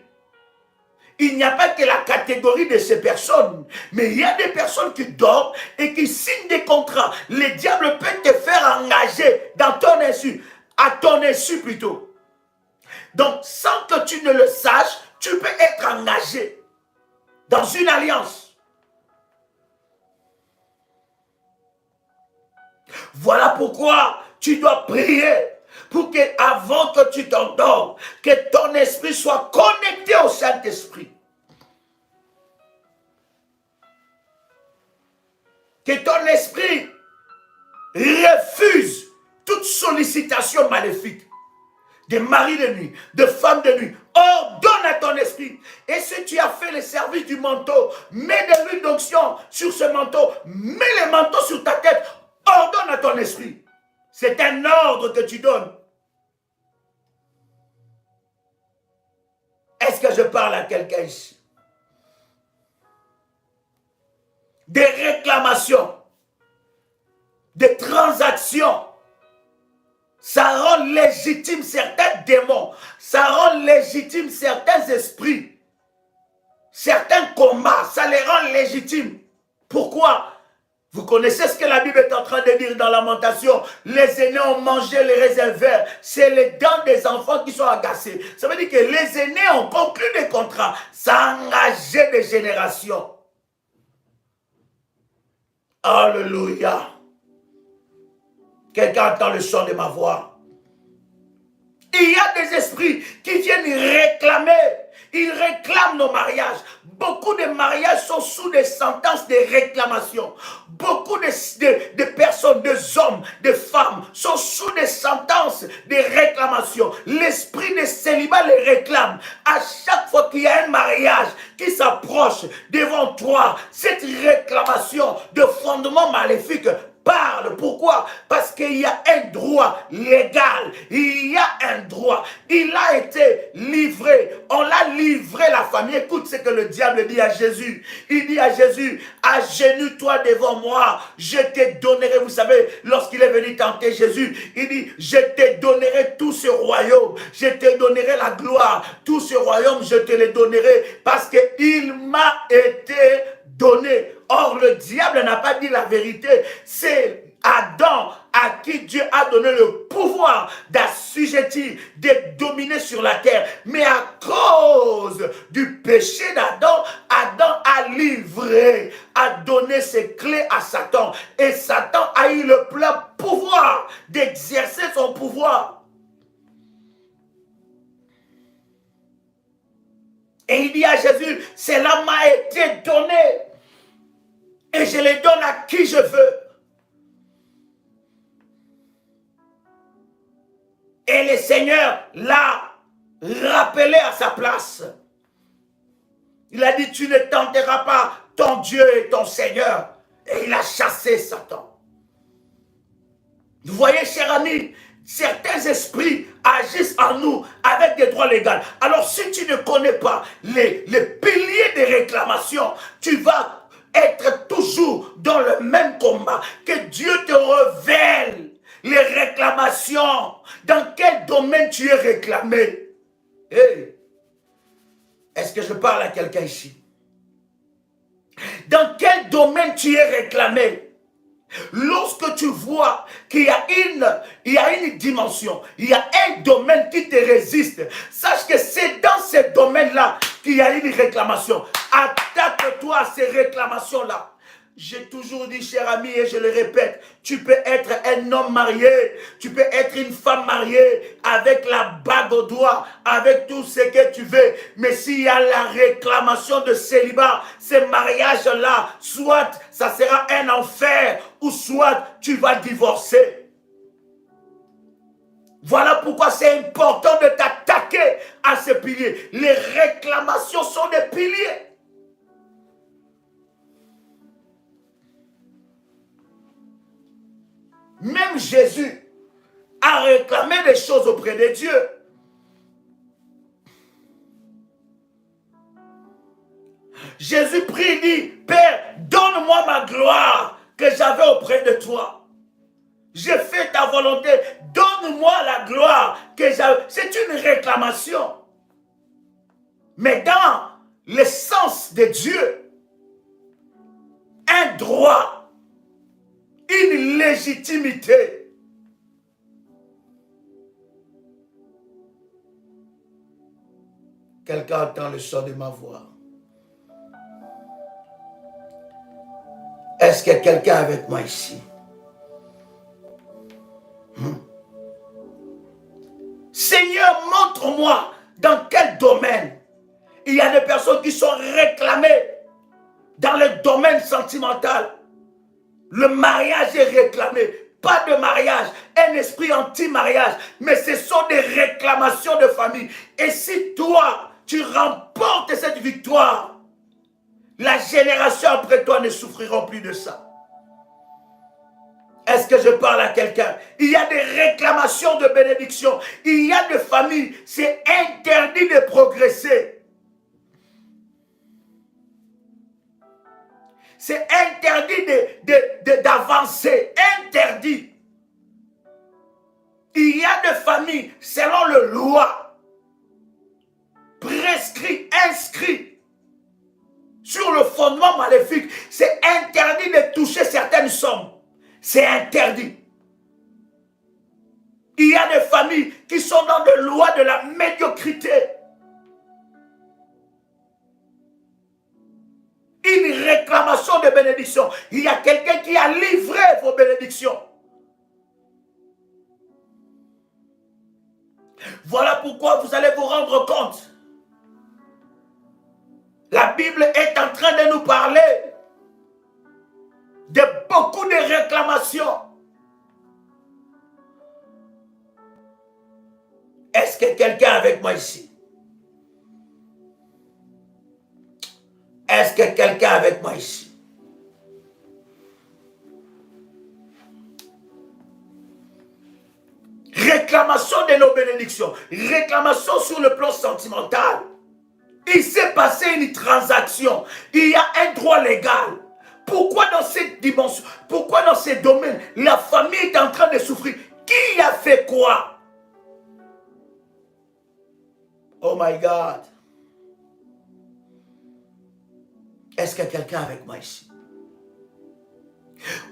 Il n'y a pas que la catégorie de ces personnes, mais il y a des personnes qui dorment et qui signent des contrats. Le diable peut te faire engager dans ton insu, à ton insu plutôt. Donc, sans que tu ne le saches, tu peux être engagé dans une alliance. Voilà pourquoi tu dois prier pour que, avant que tu t'endormes, que ton esprit soit connecté au Saint-Esprit. Que ton esprit refuse toute sollicitation maléfique de mari de nuit, de femme de nuit. Ordonne à ton esprit. Et si tu as fait le service du manteau, mets de l'huile d'onction sur ce manteau, mets le manteau sur ta tête, ordonne à ton esprit. C'est un ordre que tu donnes. Est-ce que je parle à quelqu'un ici? Des réclamations, des transactions, ça rend légitime certains démons, ça rend légitime certains esprits, certains combats, ça les rend légitimes. Pourquoi? Vous connaissez ce que la Bible est en train de dire dans Lamentation. Les aînés ont mangé les raisins verts. C'est les dents des enfants qui sont agacées. Ça veut dire que les aînés ont conclu des contrats. Ça a engagé des générations. Alléluia. Quelqu'un entend le son de ma voix. Il y a des esprits qui viennent réclamer. Ils réclament nos mariages. Beaucoup de mariages sont sous des sentences de réclamation. Beaucoup de personnes, des hommes, des femmes sont sous des sentences de réclamation. L'esprit de célibat les réclame. À chaque fois qu'il y a un mariage qui s'approche devant toi, cette réclamation de fondement maléfique parle. Pourquoi? Parce qu'il y a un droit légal. Il y a un droit. Il a été livré. On l'a livré, la famille. Écoute ce que le diable dit à Jésus. Il dit à Jésus, agenouille-toi devant moi. Je te donnerai, vous savez, lorsqu'il est venu tenter Jésus, il dit, je te donnerai tout ce royaume. Je te donnerai la gloire. Tout ce royaume, je te le donnerai parce qu'il m'a été donné. Or, le diable n'a pas dit la vérité. C'est Adam à qui Dieu a donné le pouvoir d'assujettir, de dominer sur la terre. Mais à cause du péché d'Adam, Adam a livré, a donné ses clés à Satan. Et Satan a eu le plein pouvoir d'exercer son pouvoir. Et il dit à Jésus, cela m'a été donné. Et je les donne à qui je veux. Et le Seigneur l'a rappelé à sa place. Il a dit, tu ne tenteras pas ton Dieu et ton Seigneur. Et il a chassé Satan. Vous voyez, chers amis, certains esprits agissent en nous avec des droits légaux. Alors, si tu ne connais pas les piliers des réclamations, tu vas être toujours dans le même combat. Que Dieu te révèle les réclamations. Dans quel domaine tu es réclamé? Hey, est-ce que je parle à quelqu'un ici? Dans quel domaine tu es réclamé? Lorsque tu vois qu'il y a une dimension, il y a un domaine qui te résiste, sache que c'est dans ce domaine-là qu'il y a une réclamation. Attaque-toi à ces réclamations-là. J'ai toujours dit, cher ami, et je le répète, tu peux être un homme marié, tu peux être une femme mariée, avec la bague au doigt, avec tout ce que tu veux. Mais s'il y a la réclamation de célibat, ce mariage-là, soit ça sera un enfer, ou soit tu vas divorcer. Voilà pourquoi c'est important de t'attaquer à ces piliers. Les réclamations sont des piliers. Même Jésus a réclamé des choses auprès de Dieu. Jésus prie, dit, Père, donne-moi ma gloire que j'avais auprès de toi. J'ai fait ta volonté, donne-moi la gloire que j'avais. C'est une réclamation. Mais dans l'essence de Dieu, un droit, une légitimité. Quelqu'un entend le son de ma voix. Est-ce qu'il y a quelqu'un avec moi ici? Seigneur, montre-moi dans quel domaine il y a des personnes qui sont réclamées dans le domaine sentimental. Le mariage est réclamé. Pas de mariage, un esprit anti-mariage, mais ce sont des réclamations de famille. Et si toi, tu remportes cette victoire, la génération après toi ne souffrira plus de ça. Est-ce que je parle à quelqu'un? Il y a des réclamations de bénédiction. Il y a des familles, c'est interdit de progresser. C'est interdit d'avancer. Interdit. Il y a des familles, selon le loi, prescrit, inscrit, sur le fondement maléfique. C'est interdit de toucher certaines sommes. C'est interdit. Il y a des familles qui sont dans des lois de la médiocrité. Une réclamation de bénédiction. Il y a quelqu'un qui a livré vos bénédictions. Voilà pourquoi vous allez vous rendre compte. La Bible est en train de nous parler de beaucoup de réclamations. Est-ce que quelqu'un est avec moi ici? Est-ce que quelqu'un est avec moi ici? réclamation de nos bénédictions, réclamation sur le plan sentimental. Il s'est passé une transaction, il y a un droit légal. Pourquoi dans cette dimension, pourquoi dans ces domaines, la famille est en train de souffrir? Qui a fait quoi? Oh my God. Est-ce qu'il y a quelqu'un avec moi ici?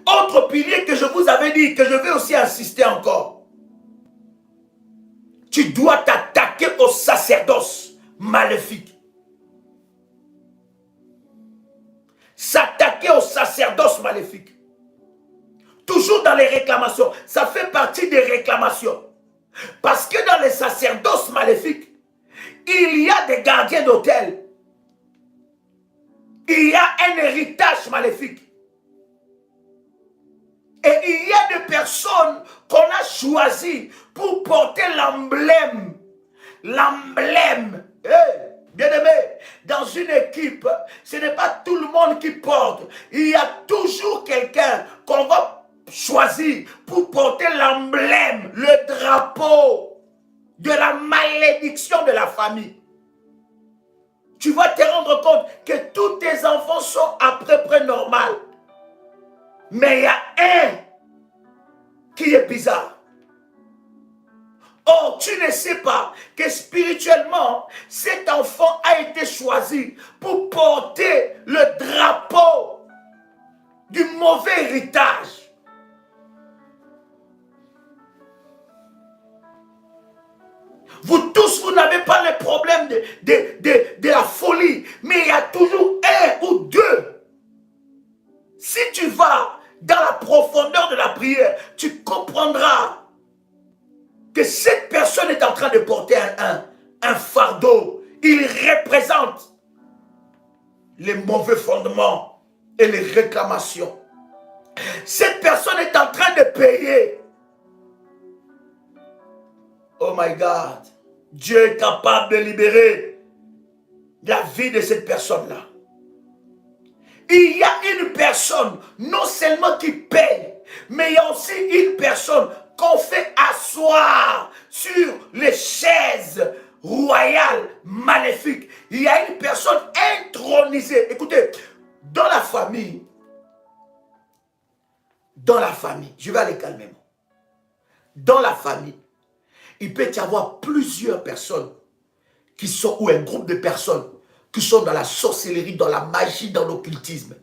Autre pilier que je vous avais dit, que je vais aussi insister encore. Tu dois t'attaquer au sacerdoce maléfique. S'attaquer au sacerdoce maléfique. Toujours dans les réclamations. Ça fait partie des réclamations. Parce que dans les sacerdoces maléfiques, il y a des gardiens d'autel. Il y a un héritage maléfique. Et il y a des personnes qu'on a choisies pour porter l'emblème. L'emblème. Bien aimé, dans une équipe, ce n'est pas tout le monde qui porte. Il y a toujours quelqu'un qu'on va choisir pour porter l'emblème, le drapeau de la malédiction de la famille. Tu vas te rendre compte que tous tes enfants sont à peu près normaux. Mais il y a un qui est bizarre. Or, tu ne sais pas que spirituellement, cet enfant a été choisi pour porter le drapeau du mauvais héritage. Vous tous, vous n'avez pas le problème de la folie, mais il y a toujours un ou deux. Si tu vas dans la profondeur de la prière, tu comprendras que cette personne est en train de porter un fardeau. Il représente les mauvais fondements et les réclamations. Cette personne est en train de payer. Oh my God. Dieu est capable de libérer la vie de cette personne-là. Il y a une personne, non seulement qui paye, mais il y a aussi une personne qu'on fait asseoir sur les chaises royales maléfiques. Il y a une personne intronisée. Écoutez, dans la famille, je vais aller calmement. Dans la famille, il peut y avoir plusieurs personnes qui sont, ou un groupe de personnes qui sont dans la sorcellerie, dans la magie, dans l'occultisme.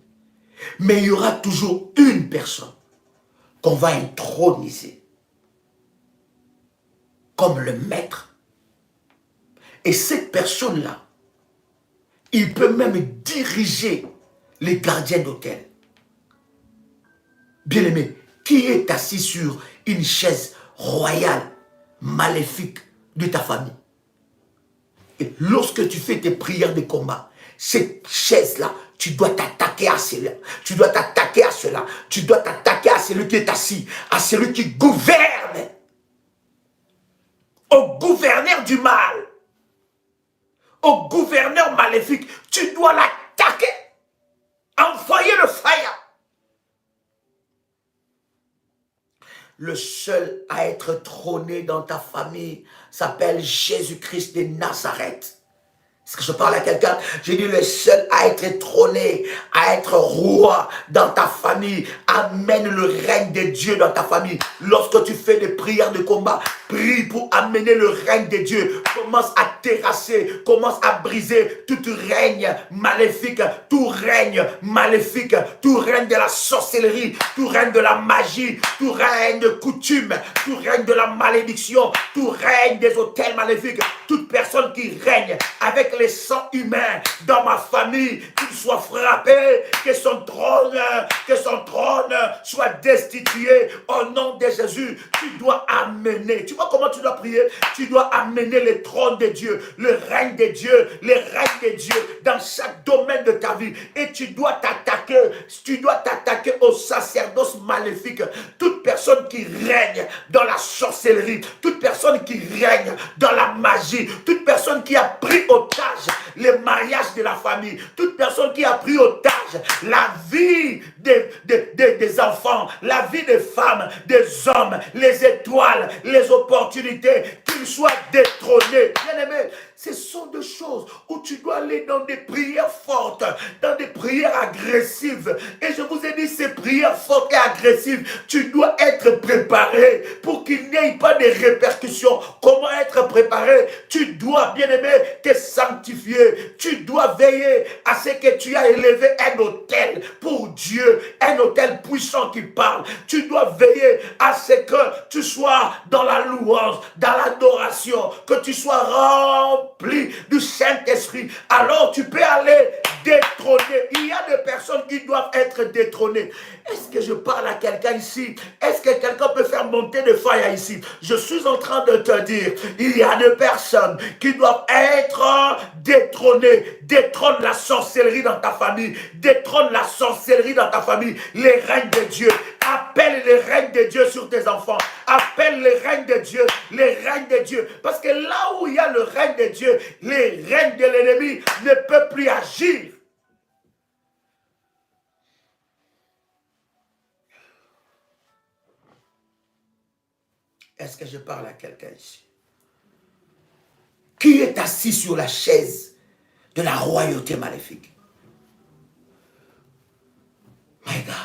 Mais il y aura toujours une personne qu'on va introniser comme le maître. Et cette personne-là, il peut même diriger les gardiens d'hôtel. Bien-aimé, qui est assis sur une chaise royale, maléfique de ta famille? Et lorsque tu fais tes prières de combat, cette chaise-là, tu dois t'attaquer à cela. Tu dois t'attaquer à cela. Tu dois t'attaquer à celui qui est assis, à celui qui gouverne. Au gouverneur du mal, au gouverneur maléfique, tu dois l'attaquer. Envoyer le fire. Le seul à être trôné dans ta famille s'appelle Jésus-Christ de Nazareth. Est-ce que je parle à quelqu'un? J'ai dit le seul à être trôné, à être roi dans ta famille. Amène le règne de Dieu dans ta famille. Lorsque tu fais des prières de combat, prie pour amener le règne de Dieu. Commence à terrasser, commence à briser tout règne maléfique, tout règne maléfique, tout règne de la sorcellerie, tout règne de la magie, tout règne de coutume, tout règne de la malédiction, tout règne des hôtels maléfiques. Toute personne qui règne avec les sangs humains dans ma famille, qu'il soit frappé, que son trône soit destitué au nom de Jésus. Tu dois amener, tu vois comment tu dois prier? Tu dois amener le trône de Dieu, le règne de Dieu, les règnes de Dieu dans chaque domaine de ta vie. Et tu dois t'attaquer au sacerdoce maléfique. Toute personne qui règne dans la sorcellerie, toute personne qui règne dans la magie, toute personne qui a pris otage les mariages de la famille, toute personne qui a pris otage la vie des enfants, la vie des femmes, des hommes, les étoiles, les opportunités, opportunité, qu'il soit détrôné. Bien-aimé, ce sont des choses où tu dois aller dans des prières fortes, dans des prières agressives. Et je vous ai dit, ces prières fortes et agressives, tu dois être préparé pour qu'il n'y ait pas de répercussions. Comment être préparé? Tu dois, bien-aimé, te sanctifier. Tu dois veiller à ce que tu as élevé un autel pour Dieu, un autel puissant qui parle. Tu dois veiller à ce que tu sois dans la louange, dans l'adoration, que tu sois rempli du Saint-Esprit. Alors tu peux aller détrôner. Il y a des personnes qui doivent être détrônées. Est-ce que je parle à quelqu'un ici? Est-ce que quelqu'un peut faire monter de fire ici? Je suis en train de te dire, il y a des personnes qui doivent être détrônées. Détrône la sorcellerie dans ta famille. Détrône la sorcellerie dans ta famille. Les règnes de Dieu. Appelle les règnes de Dieu sur tes enfants. Appelle les règnes de Dieu. Les règnes de Dieu. Parce que là où il y a le règne de Dieu, les règnes de l'ennemi ne peuvent plus agir. Est-ce que je parle à quelqu'un ici? Qui est assis sur la chaise de la royauté maléfique? My God.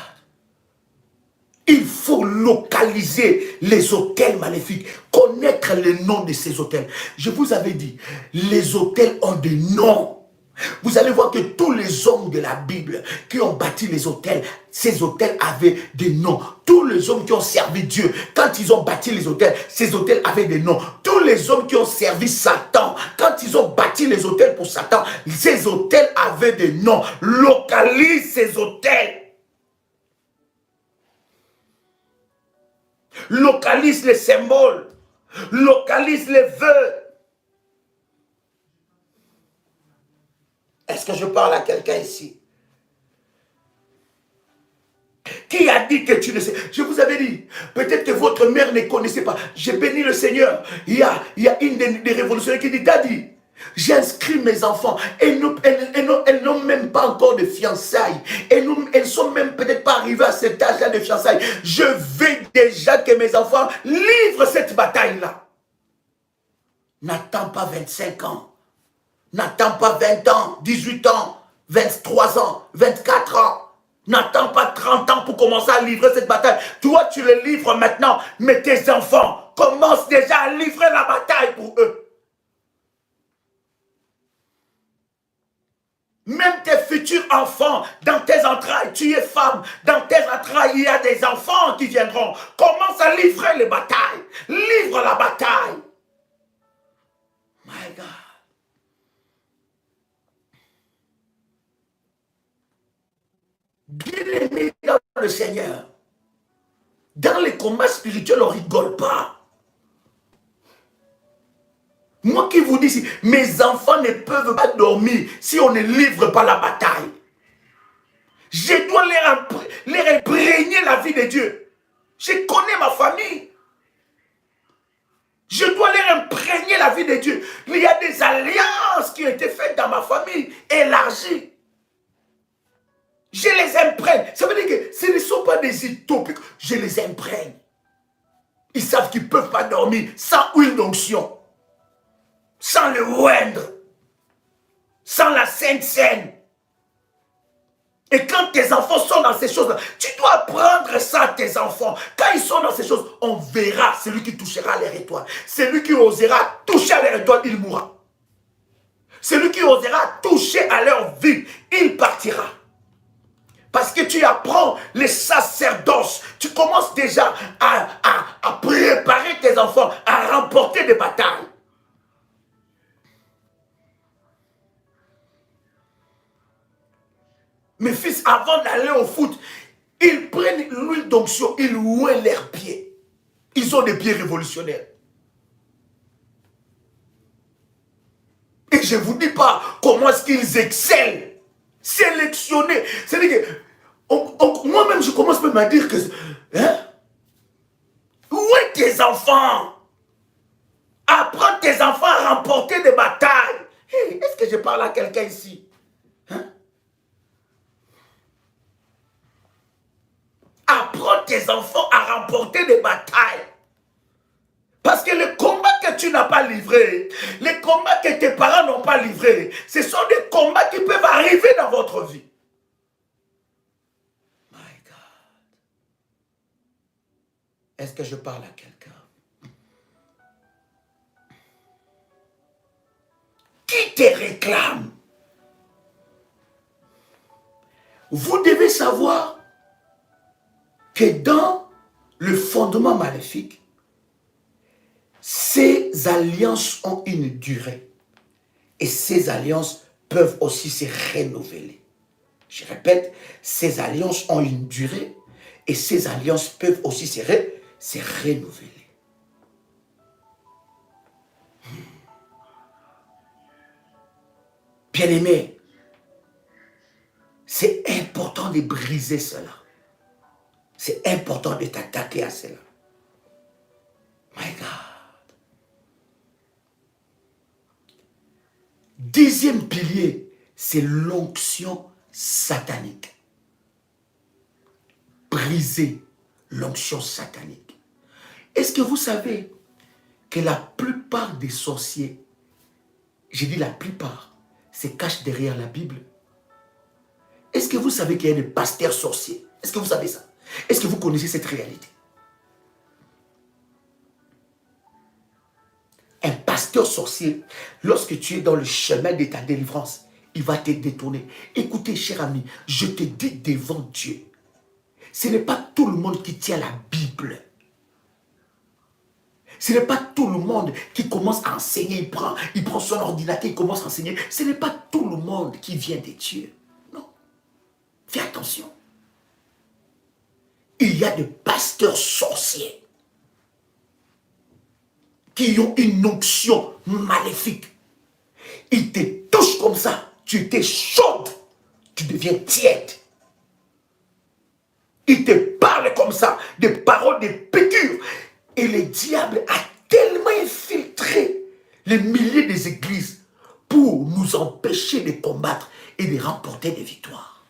Il faut localiser les autels maléfiques, connaître les noms de ces autels. Je vous avais dit, les autels ont des noms. Vous allez voir que tous les hommes de la Bible qui ont bâti les autels, ces autels avaient des noms. Tous les hommes qui ont servi Dieu, quand ils ont bâti les autels, ces autels avaient des noms. Tous les hommes qui ont servi Satan, quand ils ont bâti les autels pour Satan, ces autels avaient des noms. Localise ces autels. Localise les symboles. Localise les vœux. Est-ce que je parle à quelqu'un ici? Qui a dit que tu ne sais? Je vous avais dit, peut-être que votre mère ne connaissait pas. J'ai béni le Seigneur. Il y a une des révolutionnaires qui dit, Daddy, j'inscris mes enfants. Elles n'ont même pas encore de fiançailles. Elles ne sont même peut-être pas arrivées à cet âge-là de fiançailles. Je veux déjà que mes enfants livrent cette bataille-là. N'attends pas 25 ans. N'attends pas 20 ans, 18 ans, 23 ans, 24 ans. N'attends pas 30 ans pour commencer à livrer cette bataille. Toi, tu le livres maintenant, mais tes enfants commencent déjà à livrer la bataille pour eux. Même tes futurs enfants, dans tes entrailles, tu es femme, dans tes entrailles, il y a des enfants qui viendront. Commence à livrer les batailles. Livre la bataille. My God. Bien-aimé dans le Seigneur, dans les combats spirituels, on ne rigole pas. Moi qui vous dis, mes enfants ne peuvent pas dormir si on ne livre pas la bataille. Je dois leur imprégner la vie de Dieu. Je connais ma famille. Je dois leur imprégner la vie de Dieu. Il y a des alliances qui ont été faites dans ma famille, élargies. Je les imprègne. Ça veut dire que ce ne sont pas des utopiques. Je les imprègne. Ils savent qu'ils ne peuvent pas dormir sans huile d'onction, sans le moindre, sans la Sainte Seine. Et quand tes enfants sont dans ces choses-là, tu dois apprendre ça à tes enfants. Quand ils sont dans ces choses, on verra celui qui touchera leur étoile. Celui qui osera toucher à leur étoile, il mourra. Celui qui osera toucher à leur vie, il partira. Parce que tu apprends les sacerdoces. Tu commences déjà à préparer tes enfants à remporter des batailles. Mes fils, avant d'aller au foot, ils prennent l'huile d'onction, ils ouent leurs pieds. Ils ont des pieds révolutionnaires. Et je ne vous dis pas comment est-ce qu'ils excellent. Sélectionnés. C'est-à-dire que moi-même, je commence même à dire que... Hein? Où est tes enfants? Apprends tes enfants à remporter des batailles. Hey, est-ce que je parle à quelqu'un ici? Hein? Apprends tes enfants à remporter des batailles. Parce que les combats que tu n'as pas livrés, les combats que tes parents n'ont pas livrés, ce sont des combats qui peuvent arriver dans votre vie. My God. Est-ce que je parle à quelqu'un? Qui te réclame? Vous devez savoir que dans le fondement maléfique, ces alliances ont une durée. Et ces alliances peuvent aussi se renouveler. Je répète, ces alliances ont une durée et ces alliances peuvent aussi se renouveler. Bien-aimé, c'est important de briser cela. C'est important de t'attaquer à cela. My God. 10e pilier, c'est l'onction satanique. Briser l'onction satanique. Est-ce que vous savez que la plupart des sorciers, j'ai dit la plupart, se cachent derrière la Bible? Est-ce que vous savez qu'il y a des pasteurs sorciers? Est-ce que vous savez ça? Est-ce que vous connaissez cette réalité? Un pasteur sorcier, lorsque tu es dans le chemin de ta délivrance, il va te détourner. Écoutez, cher ami, je te dis devant Dieu, ce n'est pas tout le monde qui tient la Bible. Ce n'est pas tout le monde qui commence à enseigner, il prend son ordinateur, il commence à enseigner. Ce n'est pas tout le monde qui vient de Dieu. Non. Fais attention. Il y a des pasteurs sorciers qui ont une onction maléfique. Ils te touchent comme ça, tu étais chaude, tu deviens tiède. Ils te parlent comme ça, des paroles de piqûres. Et le diable a tellement infiltré les milliers des églises pour nous empêcher de combattre et de remporter des victoires.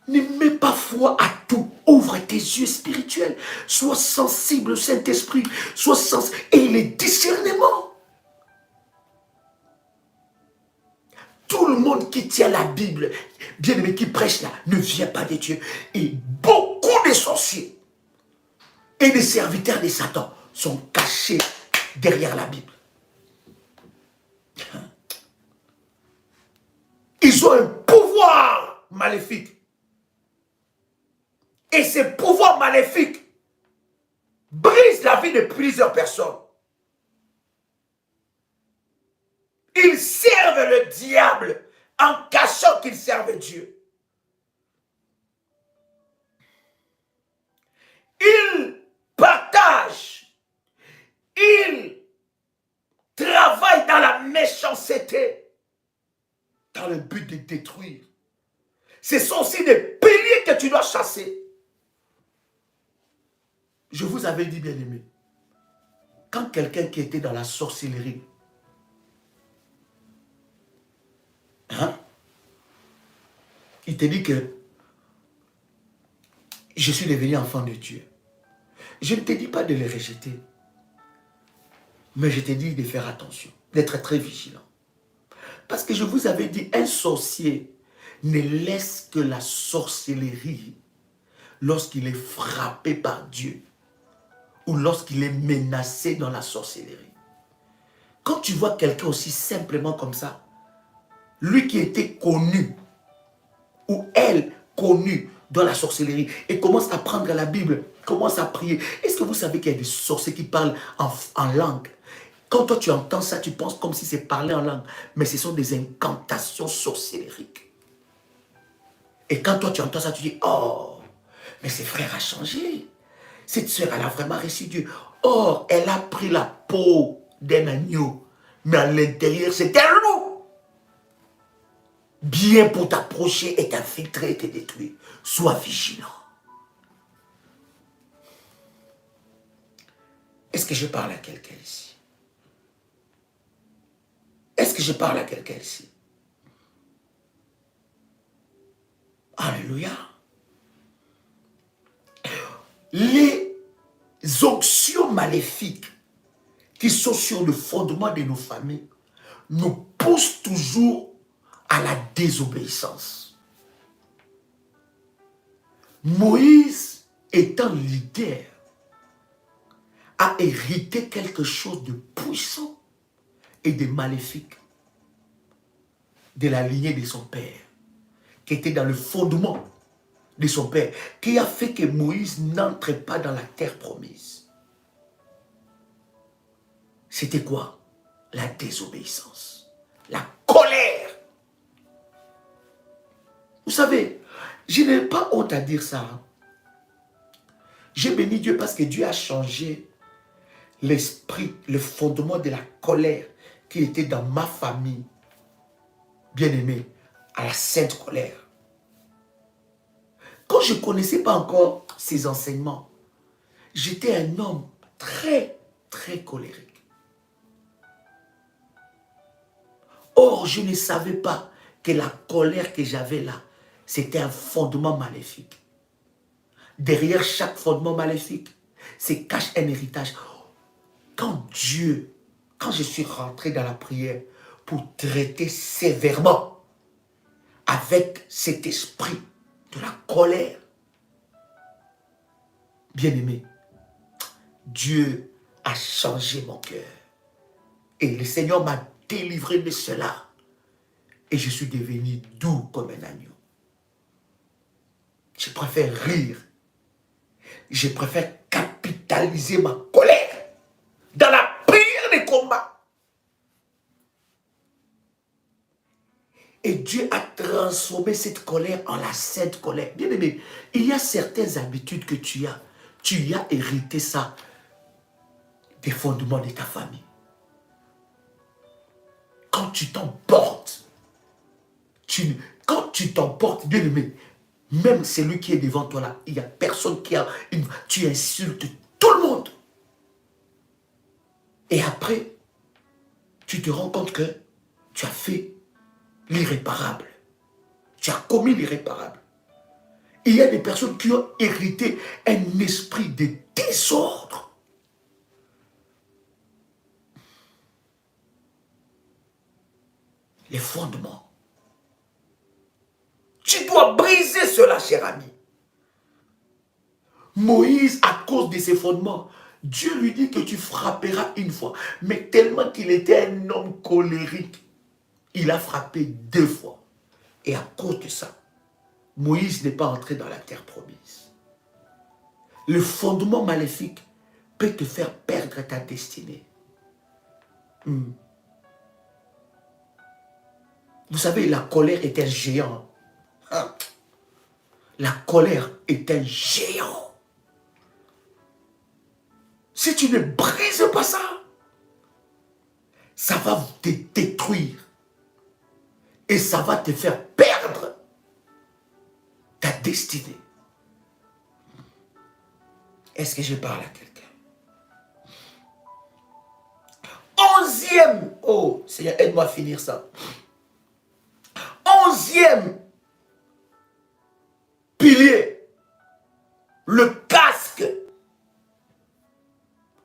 Ne mets pas foi à tout. Ouvre tes yeux spirituels. Sois sensible au Saint-Esprit. Sois sensible. Et les discernements. Tout le monde qui tient la Bible, bien aimé, qui prêche là, ne vient pas de Dieu. Et beaucoup de sorciers et des serviteurs de Satan sont cachés derrière la Bible. Ils ont un pouvoir maléfique. Et ce pouvoir maléfique brise la vie de plusieurs personnes. Ils servent le diable en cachant qu'ils servent Dieu. Ils partagent, ils travaillent dans la méchanceté, dans le but de détruire. Ce sont aussi des piliers que tu dois chasser. Je vous avais dit, bien aimé, quand quelqu'un qui était dans la sorcellerie, il te dit que je suis devenu enfant de Dieu. Je ne te dis pas de les rejeter, mais je te dis de faire attention, d'être très vigilant. Parce que je vous avais dit, un sorcier ne laisse que la sorcellerie lorsqu'il est frappé par Dieu ou lorsqu'il est menacé dans la sorcellerie. Quand tu vois quelqu'un aussi simplement comme ça, lui qui était connu ou elle connue dans la sorcellerie et commence à prendre la Bible, commence à prier. Est-ce que vous savez qu'il y a des sorciers qui parlent en langue? Quand toi tu entends ça, tu penses comme si c'est parler en langue, mais ce sont des incantations sorcellériques. Et quand toi tu entends ça, tu dis, oh, mais ce frère a changé. Cette soeur, elle a vraiment reçu Dieu. Or, elle a pris la peau d'un agneau, mais à l'intérieur, c'est un loup. Bien pour t'approcher et t'infiltrer et te détruire. Sois vigilant. Est-ce que je parle à quelqu'un ici? Est-ce que je parle à quelqu'un ici? Alléluia. les onctions maléfiques qui sont sur le fondement de nos familles nous poussent toujours à la désobéissance. Moïse, étant leader, a hérité quelque chose de puissant et de maléfique de la lignée de son père, qui était dans le fondement de son père, qui a fait que Moïse n'entre pas dans la terre promise. C'était quoi? La désobéissance, la colère. Vous savez, je n'ai pas honte à dire ça. J'ai béni Dieu parce que Dieu a changé l'esprit, le fondement de la colère qui était dans ma famille, bien-aimée, à la sainte colère. Quand je ne connaissais pas encore ces enseignements, j'étais un homme très, très colérique. Or, je ne savais pas que la colère que j'avais là, c'était un fondement maléfique. Derrière chaque fondement maléfique, se cache un héritage. Quand je suis rentré dans la prière pour traiter sévèrement avec cet esprit de la colère, bien-aimé, Dieu a changé mon cœur. Et le Seigneur m'a délivré de cela. Et je suis devenu doux comme un agneau. Je préfère rire. Je préfère capitaliser ma colère dans la prière des combats. Et Dieu a transformé cette colère en la sainte colère. Bien aimé, il y a certaines habitudes que tu as. Tu as hérité ça des fondements de ta famille. Quand tu t'emportes, quand tu t'emportes, bien aimé, même celui qui est devant toi là, il n'y a personne qui a tu insultes tout le monde. Et après, tu te rends compte que tu as fait l'irréparable. Tu as commis l'irréparable. Il y a des personnes qui ont hérité un esprit de désordre. Les fondements. Tu dois briser cela, cher ami. Moïse, à cause de ses fondements, Dieu lui dit que tu frapperas une fois. Mais tellement qu'il était un homme colérique, il a frappé 2 fois. Et à cause de ça, Moïse n'est pas entré dans la terre promise. Le fondement maléfique peut te faire perdre ta destinée. Vous savez, la colère est un géant. La colère est un géant. Si tu ne brises pas ça, ça va te détruire. Et ça va te faire perdre ta destinée. Est-ce que je parle à quelqu'un? 11e, oh Seigneur, aide-moi à finir ça. 11e pilier, le casque,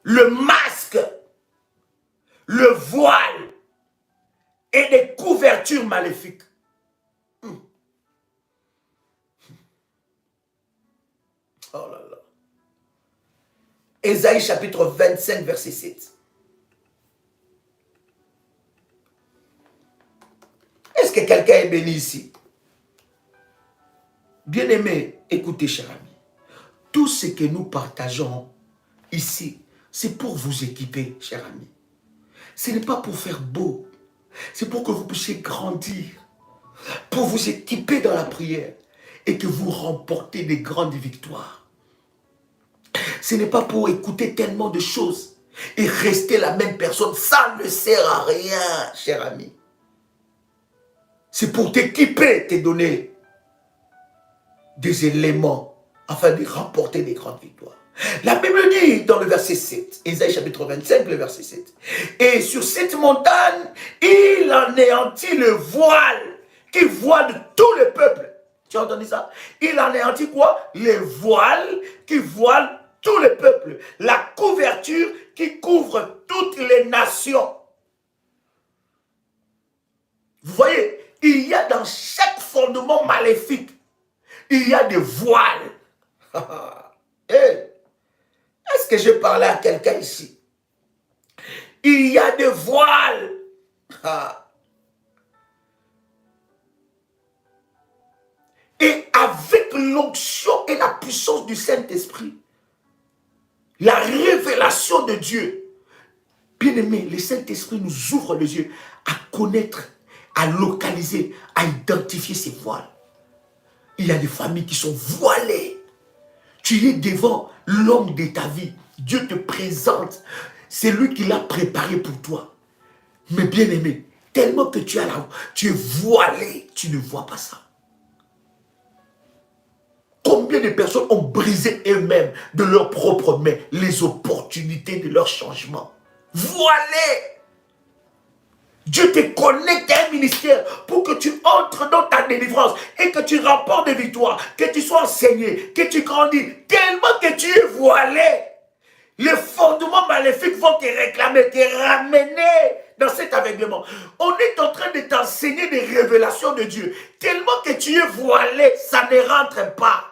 le masque, le voile et des couvertures maléfiques. Oh là là. Ésaïe chapitre 25, verset 7. Est-ce que quelqu'un est béni ici? Bien-aimé, écoutez, cher ami. Tout ce que nous partageons ici, c'est pour vous équiper, cher ami. Ce n'est pas pour faire beau. C'est pour que vous puissiez grandir. Pour vous équiper dans la prière. Et que vous remportez des grandes victoires. Ce n'est pas pour écouter tellement de choses. Et rester la même personne. Ça ne sert à rien, cher ami. C'est pour t'équiper, te donner des éléments afin de remporter des grandes victoires. La Bible dit dans le verset 7, Ésaïe chapitre 25, le verset 7, et sur cette montagne, il anéantit le voile qui voile tout le peuple. Tu as entendu ça? Il anéantit quoi? Les voiles qui voilent tous les peuples, la couverture qui couvre toutes les nations. Vous voyez, il y a dans chaque fondement maléfique, il y a des voiles. Hey, est-ce que je parlais à quelqu'un ici? Il y a des voiles. Et avec l'onction et la puissance du Saint-Esprit, la révélation de Dieu, bien aimé, le Saint-Esprit nous ouvre les yeux à connaître, à localiser, à identifier ces voiles. Il y a des familles qui sont voilées. Tu es devant l'homme de ta vie. Dieu te présente. C'est lui qui l'a préparé pour toi. Mais bien aimé, tellement que tu es voilé, tu ne vois pas ça. Combien de personnes ont brisé eux-mêmes de leurs propres mains les opportunités de leur changement? Voilé! Dieu te connecte à un ministère pour que tu entres dans ta délivrance et que tu remportes des victoires, que tu sois enseigné, que tu grandis, tellement que tu es voilé. Les fondements maléfiques vont te réclamer, te ramener dans cet aveuglement. On est en train de t'enseigner des révélations de Dieu, tellement que tu es voilé, ça ne rentre pas.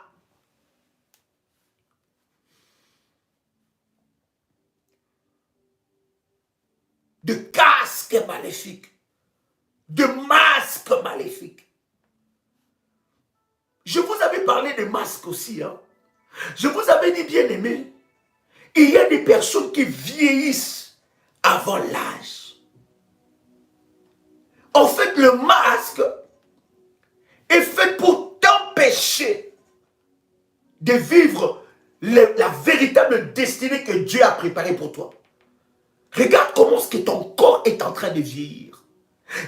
De casques maléfiques, de masques maléfiques. Je vous avais parlé de masques aussi. Hein? Je vous avais dit, bien aimé, il y a des personnes qui vieillissent avant l'âge. En fait, le masque est fait pour t'empêcher de vivre la véritable destinée que Dieu a préparée pour toi. Regarde comment est-ce que ton corps est en train de vieillir.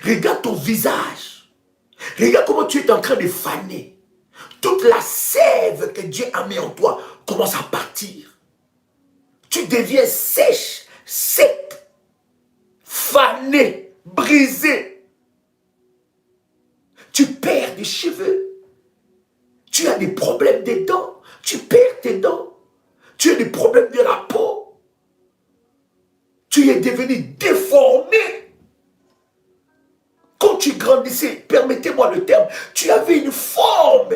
Regarde ton visage. Regarde comment tu es en train de faner. Toute la sève que Dieu a mis en toi commence à partir. Tu deviens sèche, sec, fané, brisé. Tu perds des cheveux. Tu as des problèmes des dents. Tu perds tes dents. Tu as des problèmes de la peau. Tu es devenu déformé. Quand tu grandissais, permettez-moi le terme, tu avais une forme.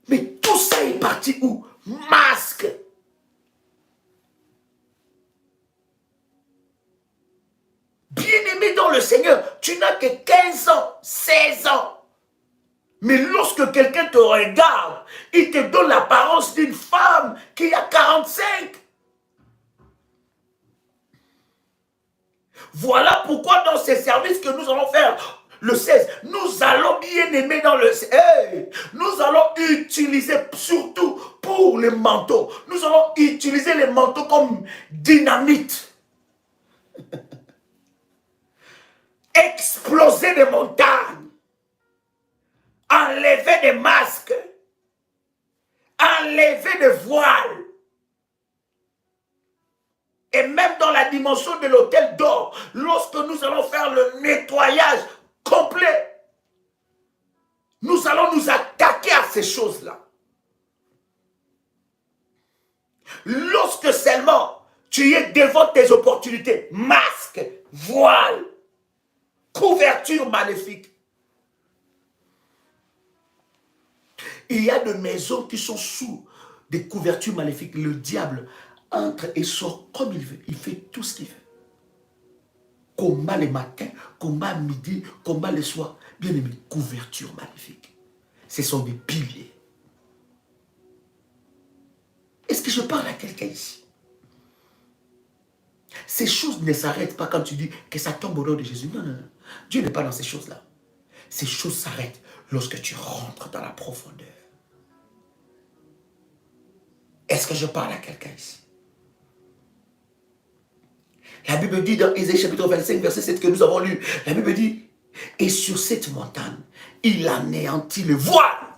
Mais tout ça est parti où? Masque. Bien-aimé dans le Seigneur, tu n'as que 15 ans, 16 ans. Mais lorsque quelqu'un te regarde, il te donne l'apparence d'une femme qui a 45. Voilà pourquoi dans ces services que nous allons faire, le 16, nous allons bien aimer dans le... Hey, nous allons utiliser surtout pour les manteaux. Nous allons utiliser les manteaux comme dynamite. Exploser des montagnes. Enlever des masques. Enlever des voiles. Et même dans la dimension de l'hôtel d'or, lorsque nous allons faire le nettoyage complet, nous allons nous attaquer à ces choses-là. Lorsque seulement tu es devant tes opportunités, masque, voile, couverture maléfique. Il y a des maisons qui sont sous des couvertures maléfiques. Le diable entre et sort comme il veut. Il fait tout ce qu'il veut. Combat le matin, combat midi, combat le soir. Bien aimé, couverture maléfique. Ce sont des piliers. Est-ce que je parle à quelqu'un ici? Ces choses ne s'arrêtent pas quand tu dis que ça tombe au nom de Jésus. Non, non, non. Dieu n'est pas dans ces choses-là. Ces choses s'arrêtent lorsque tu rentres dans la profondeur. Est-ce que je parle à quelqu'un ici? La Bible dit dans Ésaïe chapitre 25, verset 7 que nous avons lu, la Bible dit, et sur cette montagne, il anéantit le voile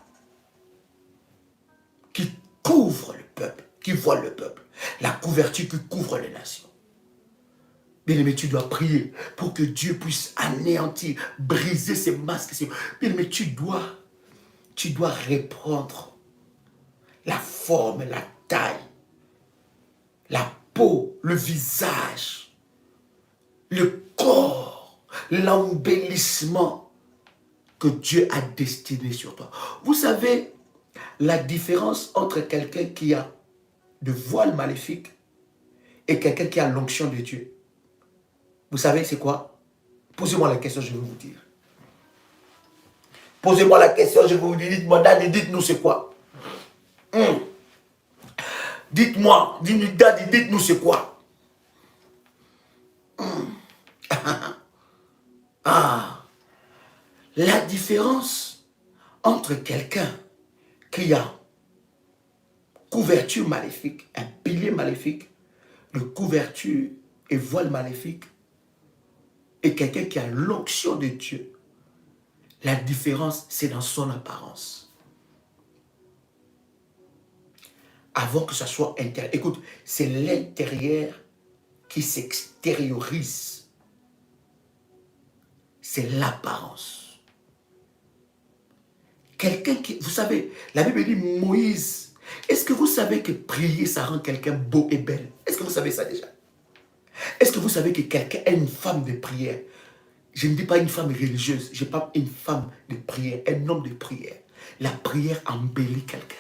qui couvre le peuple, qui voile le peuple, la couverture qui couvre les nations. Bien-aimé, tu dois prier pour que Dieu puisse anéantir, briser ces masques. Bien-aimé, tu dois reprendre la forme, la taille, la peau, le visage, le corps, l'embellissement que Dieu a destiné sur toi. Vous savez la différence entre quelqu'un qui a de voile maléfique et quelqu'un qui a l'onction de Dieu? Vous savez c'est quoi? Posez-moi la question, je vais vous dire. Posez-moi la question, je vais vous dire. Dites-moi, Daddy, dites-nous c'est quoi? Dites-moi, Daddy, dites-nous c'est quoi? Ah, la différence entre quelqu'un qui a couverture maléfique, un pilier maléfique, de couverture et voile maléfique, et quelqu'un qui a l'onction de Dieu, la différence, c'est dans son apparence. Avant que ça soit intérieur. Écoute, c'est l'intérieur qui s'extériorise. C'est l'apparence. Quelqu'un qui... Vous savez, la Bible dit Moïse. Est-ce que vous savez que prier, ça rend quelqu'un beau et belle? Est-ce que vous savez ça déjà? Est-ce que vous savez que quelqu'un est une femme de prière? Je ne dis pas une femme religieuse, je parle une femme de prière, un homme de prière. La prière embellit quelqu'un.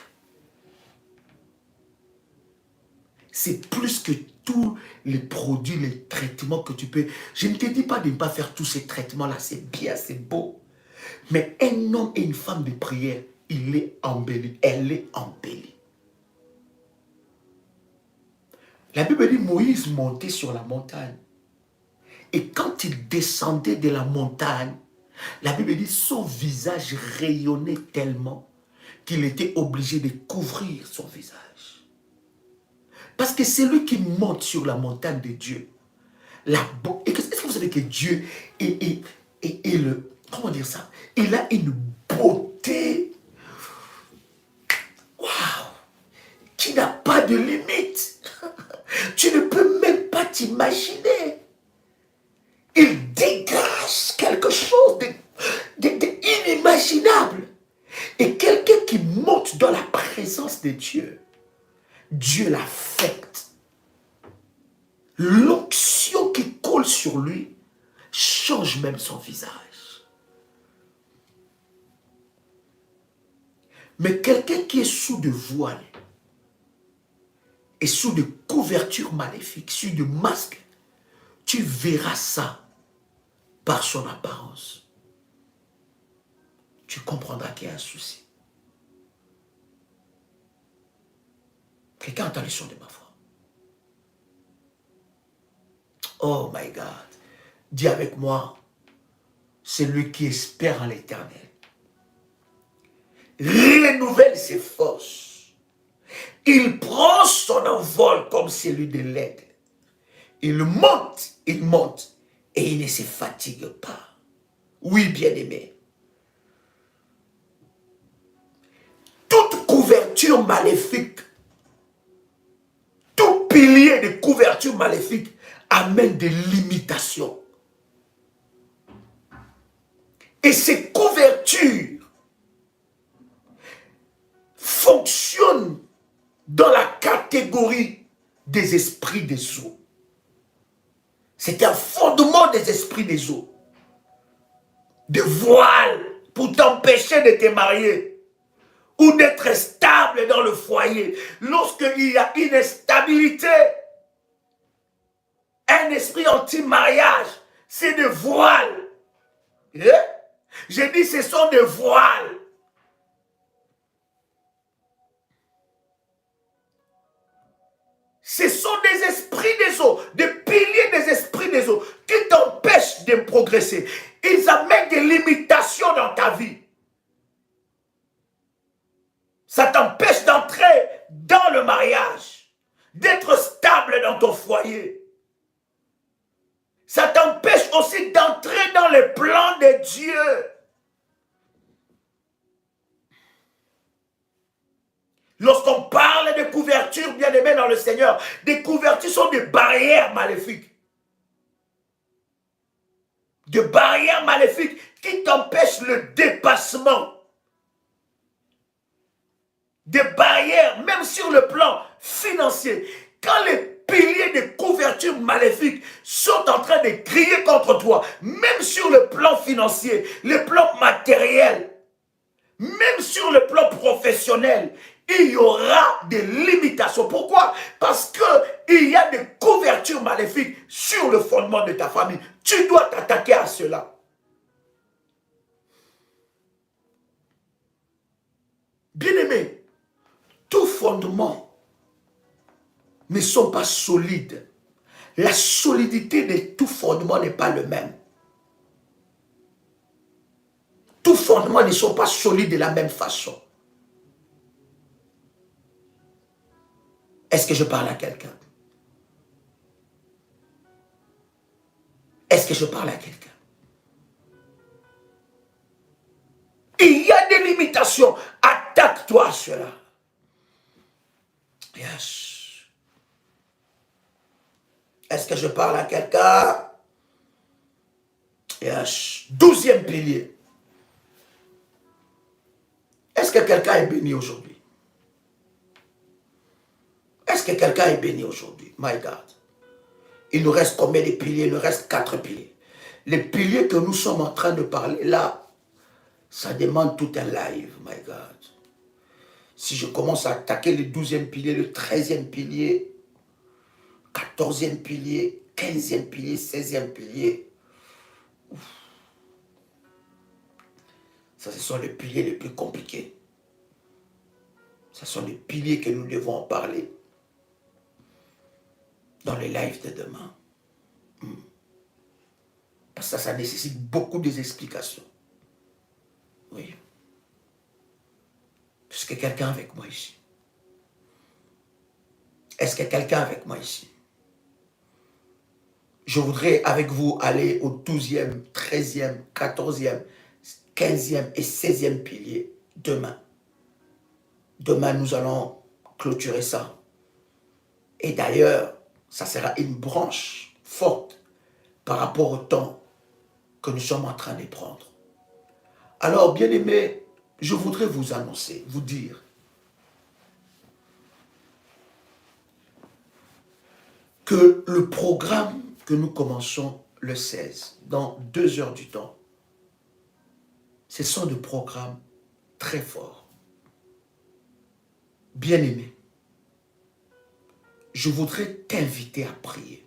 C'est plus que tous les produits, les traitements que tu peux. Je ne te dis pas de ne pas faire tous ces traitements-là, c'est bien, c'est beau. Mais un homme et une femme de prière, il est embelli, elle est embellie. La Bible dit Moïse montait sur la montagne. Et quand il descendait de la montagne, la Bible dit son visage rayonnait tellement qu'il était obligé de couvrir son visage. Parce que c'est lui qui monte sur la montagne de Dieu. Est-ce que vous savez que Dieu est le... Comment dire ça? Il a une beauté. Waouh! Qui n'a pas de limite. Tu ne peux même pas t'imaginer. Il dégage quelque chose d'inimaginable. Et quelqu'un qui monte dans la présence de Dieu, Dieu l'affecte. L'onction qui coule sur lui change même son visage. Mais quelqu'un qui est sous de voile et sous de couverture maléfique, sous de masque, tu verras ça par son apparence. Tu comprendras qu'il y a un souci. Quelqu'un entend le son de ma voix. Oh my God. Dis avec moi, celui qui espère en l'Éternel renouvelle ses forces. Il prend son envol comme celui de l'aigle. Il monte, et il ne se fatigue pas. Oui, bien-aimé. Toute couverture maléfique, tout pilier de couverture maléfique amène des limitations. Et ces couvertures fonctionnent dans la catégorie des esprits des eaux. C'est un fondement des esprits des eaux. De voile pour t'empêcher de te marier ou d'être stable dans le foyer. Lorsqu'il y a une instabilité, un esprit anti-mariage, c'est de voile. Je dis ce sont des voiles. Ce sont des esprits des eaux, des piliers des esprits des eaux qui t'empêchent de progresser. Ils amènent des limitations dans ta vie. Ça t'empêche d'entrer dans le mariage, d'être stable dans ton foyer. Ça t'empêche aussi d'entrer dans les plans de Dieu. Lorsqu'on parle de couverture, bien-aimé dans le Seigneur, des couvertures sont des barrières maléfiques. Des barrières maléfiques qui t'empêchent le dépassement. Des barrières, même sur le plan financier, quand les piliers de couverture maléfique sont en train de crier contre toi, même sur le plan financier, le plan matériel, même sur le plan professionnel, il y aura des limitations. Pourquoi? Parce qu'il y a des couvertures maléfiques sur le fondement de ta famille. Tu dois t'attaquer à cela. Bien-aimé, tout fondement ne sont pas solides. La solidité de tout fondement n'est pas le même. Tous fondements ne sont pas solides de la même façon. Est-ce que je parle à quelqu'un? Est-ce que je parle à quelqu'un? Il y a des limitations. Attaque-toi à cela. Yes. Est-ce que je parle à quelqu'un? Yes. 12e pilier. Est-ce que quelqu'un est béni aujourd'hui? Est-ce que quelqu'un est béni aujourd'hui? My God. Il nous reste combien de piliers? Il nous reste 4 piliers. Les piliers que nous sommes en train de parler là, ça demande tout un live, my God. Si je commence à attaquer le 12e pilier, le 13e pilier, 14e pilier, 15e pilier, 16e pilier, ça, ce sont les piliers les plus compliqués. Ce sont les piliers que nous devons en parler dans les lives de demain. Parce que ça nécessite beaucoup d'explications. Oui. Est-ce que quelqu'un avec moi ici? Est-ce que quelqu'un avec moi ici? Je voudrais avec vous aller au 12e, 13e, 14e, 15e et 16e pilier demain. Demain, nous allons clôturer ça. Et d'ailleurs, ça sera une branche forte par rapport au temps que nous sommes en train de prendre. Alors, bien-aimés, je voudrais vous annoncer, vous dire que le programme que nous commençons le 16, dans 2 heures du temps, ce sont des programmes très forts. Bien-aimé, je voudrais t'inviter à prier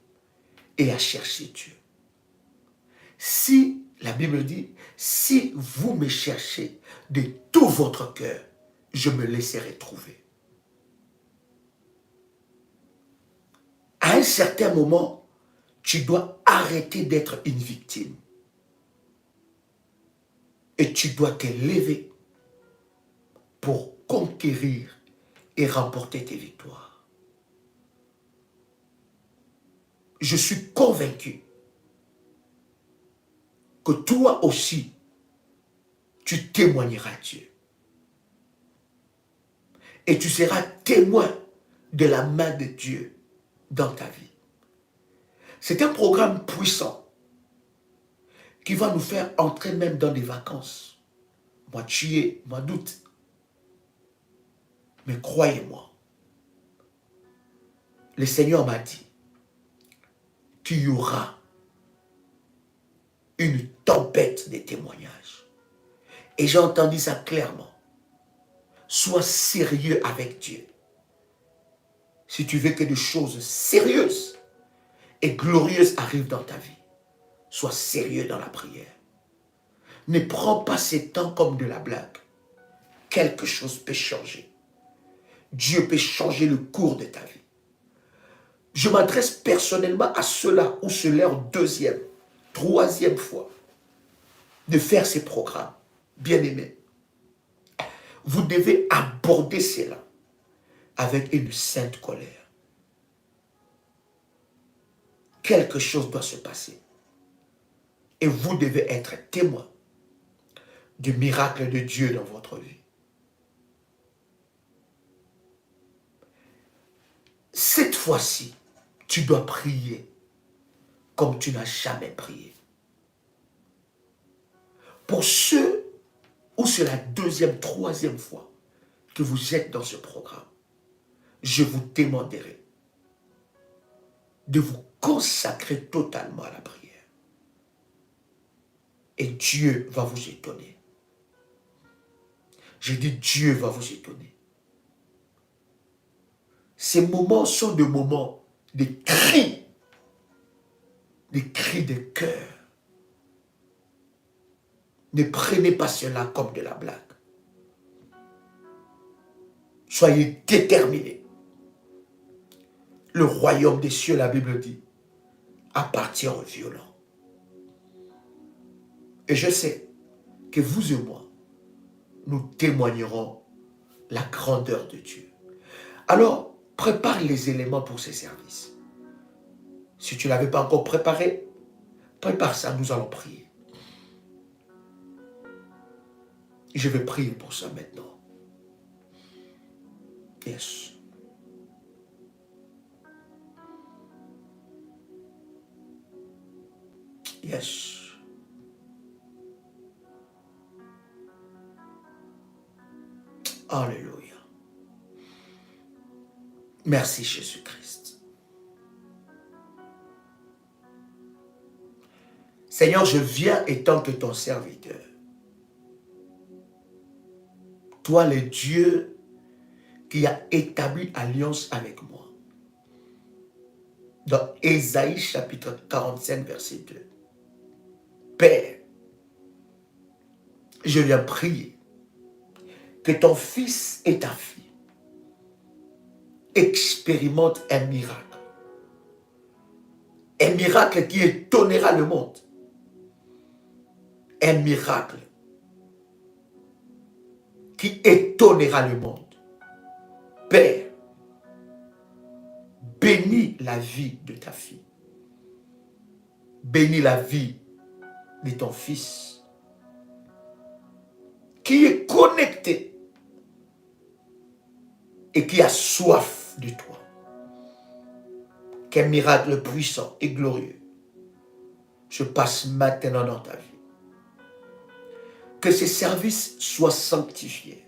et à chercher Dieu. Si, la Bible dit, si vous me cherchez de tout votre cœur, je me laisserai trouver. À un certain moment, tu dois arrêter d'être une victime. Et tu dois te lever pour conquérir et remporter tes victoires. Je suis convaincu que toi aussi, tu témoigneras à Dieu. Et tu seras témoin de la main de Dieu dans ta vie. C'est un programme puissant qui va nous faire entrer même dans des vacances. Mois de juillet, mois d'août. Mais croyez-moi, le Seigneur m'a dit qu'il y aura une tempête de témoignages. Et j'ai entendu ça clairement. Sois sérieux avec Dieu. Si tu veux que des choses sérieuses et glorieuses arrivent dans ta vie, sois sérieux dans la prière. Ne prends pas ces temps comme de la blague. Quelque chose peut changer. Dieu peut changer le cours de ta vie. Je m'adresse personnellement à ceux-là où c'est leur 2e, 3e fois de faire ces programmes. Bien-aimés, vous devez aborder cela avec une sainte colère. Quelque chose doit se passer. Et vous devez être témoin du miracle de Dieu dans votre vie. Cette fois-ci, tu dois prier comme tu n'as jamais prié. Pour ceux où c'est la 2e, 3e fois que vous êtes dans ce programme, je vous demanderai de vous consacrer totalement à la prière. Et Dieu va vous étonner. Je dis Dieu va vous étonner. Ces moments sont des moments de cris de cœur. Ne prenez pas cela comme de la blague. Soyez déterminés. Le royaume des cieux, la Bible dit, appartient aux violents. Et je sais que vous et moi, nous témoignerons la grandeur de Dieu. Alors, prépare les éléments pour ces services. Si tu ne l'avais pas encore préparé, prépare ça, nous allons prier. Je vais prier pour ça maintenant. Yes. Yes. Alléluia. Merci Jésus-Christ. Seigneur, je viens étant que ton serviteur. Toi, le Dieu qui a établi alliance avec moi. Dans Ésaïe chapitre 45, verset 2. Père, je viens prier que ton fils et ta fille expérimentent un miracle. Un miracle qui étonnera le monde. Un miracle qui étonnera le monde. Père, bénis la vie de ta fille. Bénis la vie de ton fils qui est connecté et qui a soif de toi. Quel miracle puissant et glorieux se passe maintenant dans ta vie. Que ces services soient sanctifiés.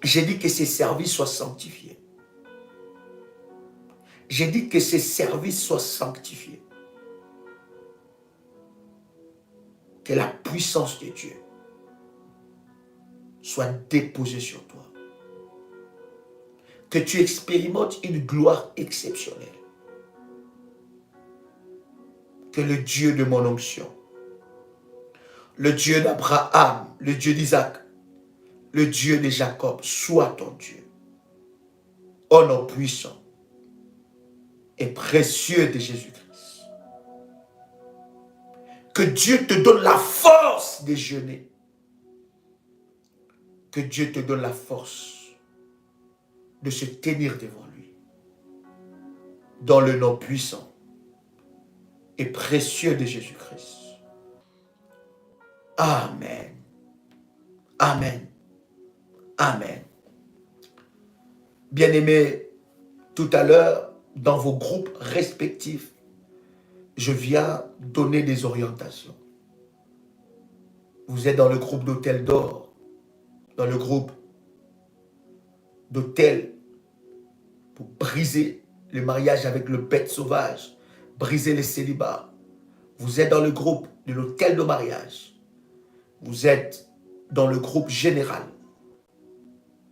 J'ai dit que ces services soient sanctifiés. J'ai dit que ces services soient sanctifiés. Que la puissance de Dieu soit déposée sur toi. Que tu expérimentes une gloire exceptionnelle. Que le Dieu de mon onction, le Dieu d'Abraham, le Dieu d'Isaac, le Dieu de Jacob, soit ton Dieu. Au nom puissant et précieux de Jésus-Christ. Que Dieu te donne la force de jeûner. Que Dieu te donne la force de se tenir devant lui. Dans le nom puissant et précieux de Jésus-Christ. Amen. Amen. Amen. Bien-aimés, tout à l'heure, dans vos groupes respectifs, je viens donner des orientations. Vous êtes dans le groupe d'Hôtel d'Or, dans le groupe d'Hôtel pour briser le mariage avec le bête sauvage, briser les célibats. Vous êtes dans le groupe de l'hôtel de mariage. Vous êtes dans le groupe général.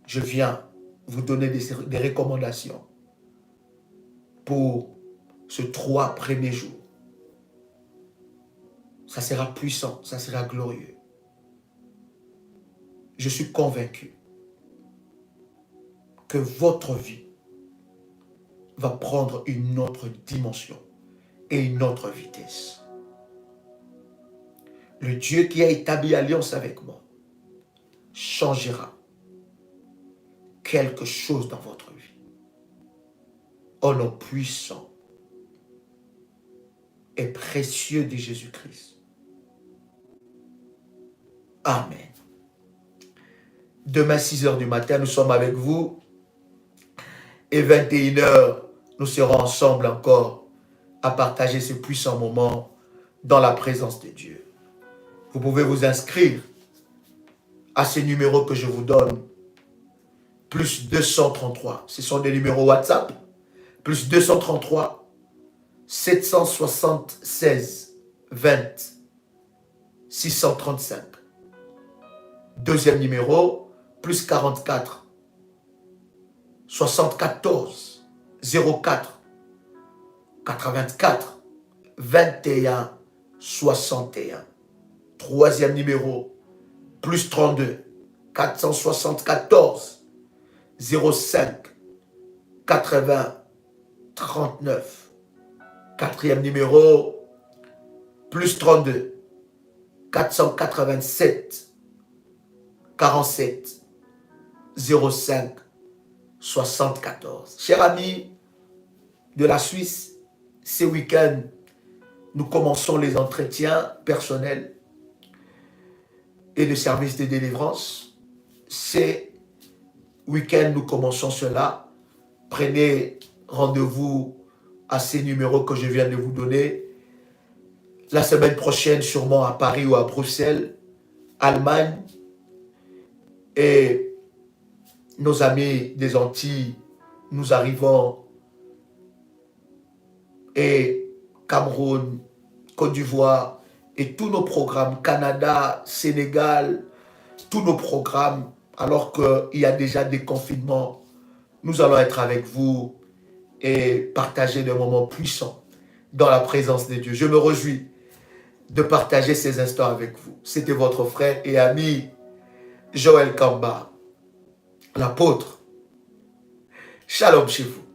Je viens vous donner des recommandations pour ces 3 premiers jours. Ça sera puissant, ça sera glorieux. Je suis convaincu que votre vie va prendre une autre dimension et une autre vitesse. Le Dieu qui a établi alliance avec moi changera quelque chose dans votre vie. Au nom puissant et précieux de Jésus-Christ. Amen. Demain, 6h du matin, nous sommes avec vous. Et 21h, nous serons ensemble encore à partager ce puissant moment dans la présence de Dieu. Vous pouvez vous inscrire à ce numéro que je vous donne plus 233. Ce sont des numéros WhatsApp. Plus 233 776 20 635. Deuxième numéro, plus 44 74 04 84 21 61. Troisième numéro, plus 32 474 05 80 39. Quatrième numéro, plus 32 487 47 05 74. Chers amis de la Suisse, ce week-end, nous commençons les entretiens personnels et le service de délivrance. Ce week-end, nous commençons cela. Prenez rendez-vous à ces numéros que je viens de vous donner. La semaine prochaine, sûrement à Paris ou à Bruxelles, Allemagne, et nos amis des Antilles, nous arrivons, et Cameroun, Côte d'Ivoire, et tous nos programmes, Canada, Sénégal, tous nos programmes, alors qu'il y a déjà des confinements, nous allons être avec vous et partager des moments puissants dans la présence de Dieu. Je me réjouis de partager ces instants avec vous. C'était votre frère et ami Joël Kamba, l'apôtre. Shalom chez vous.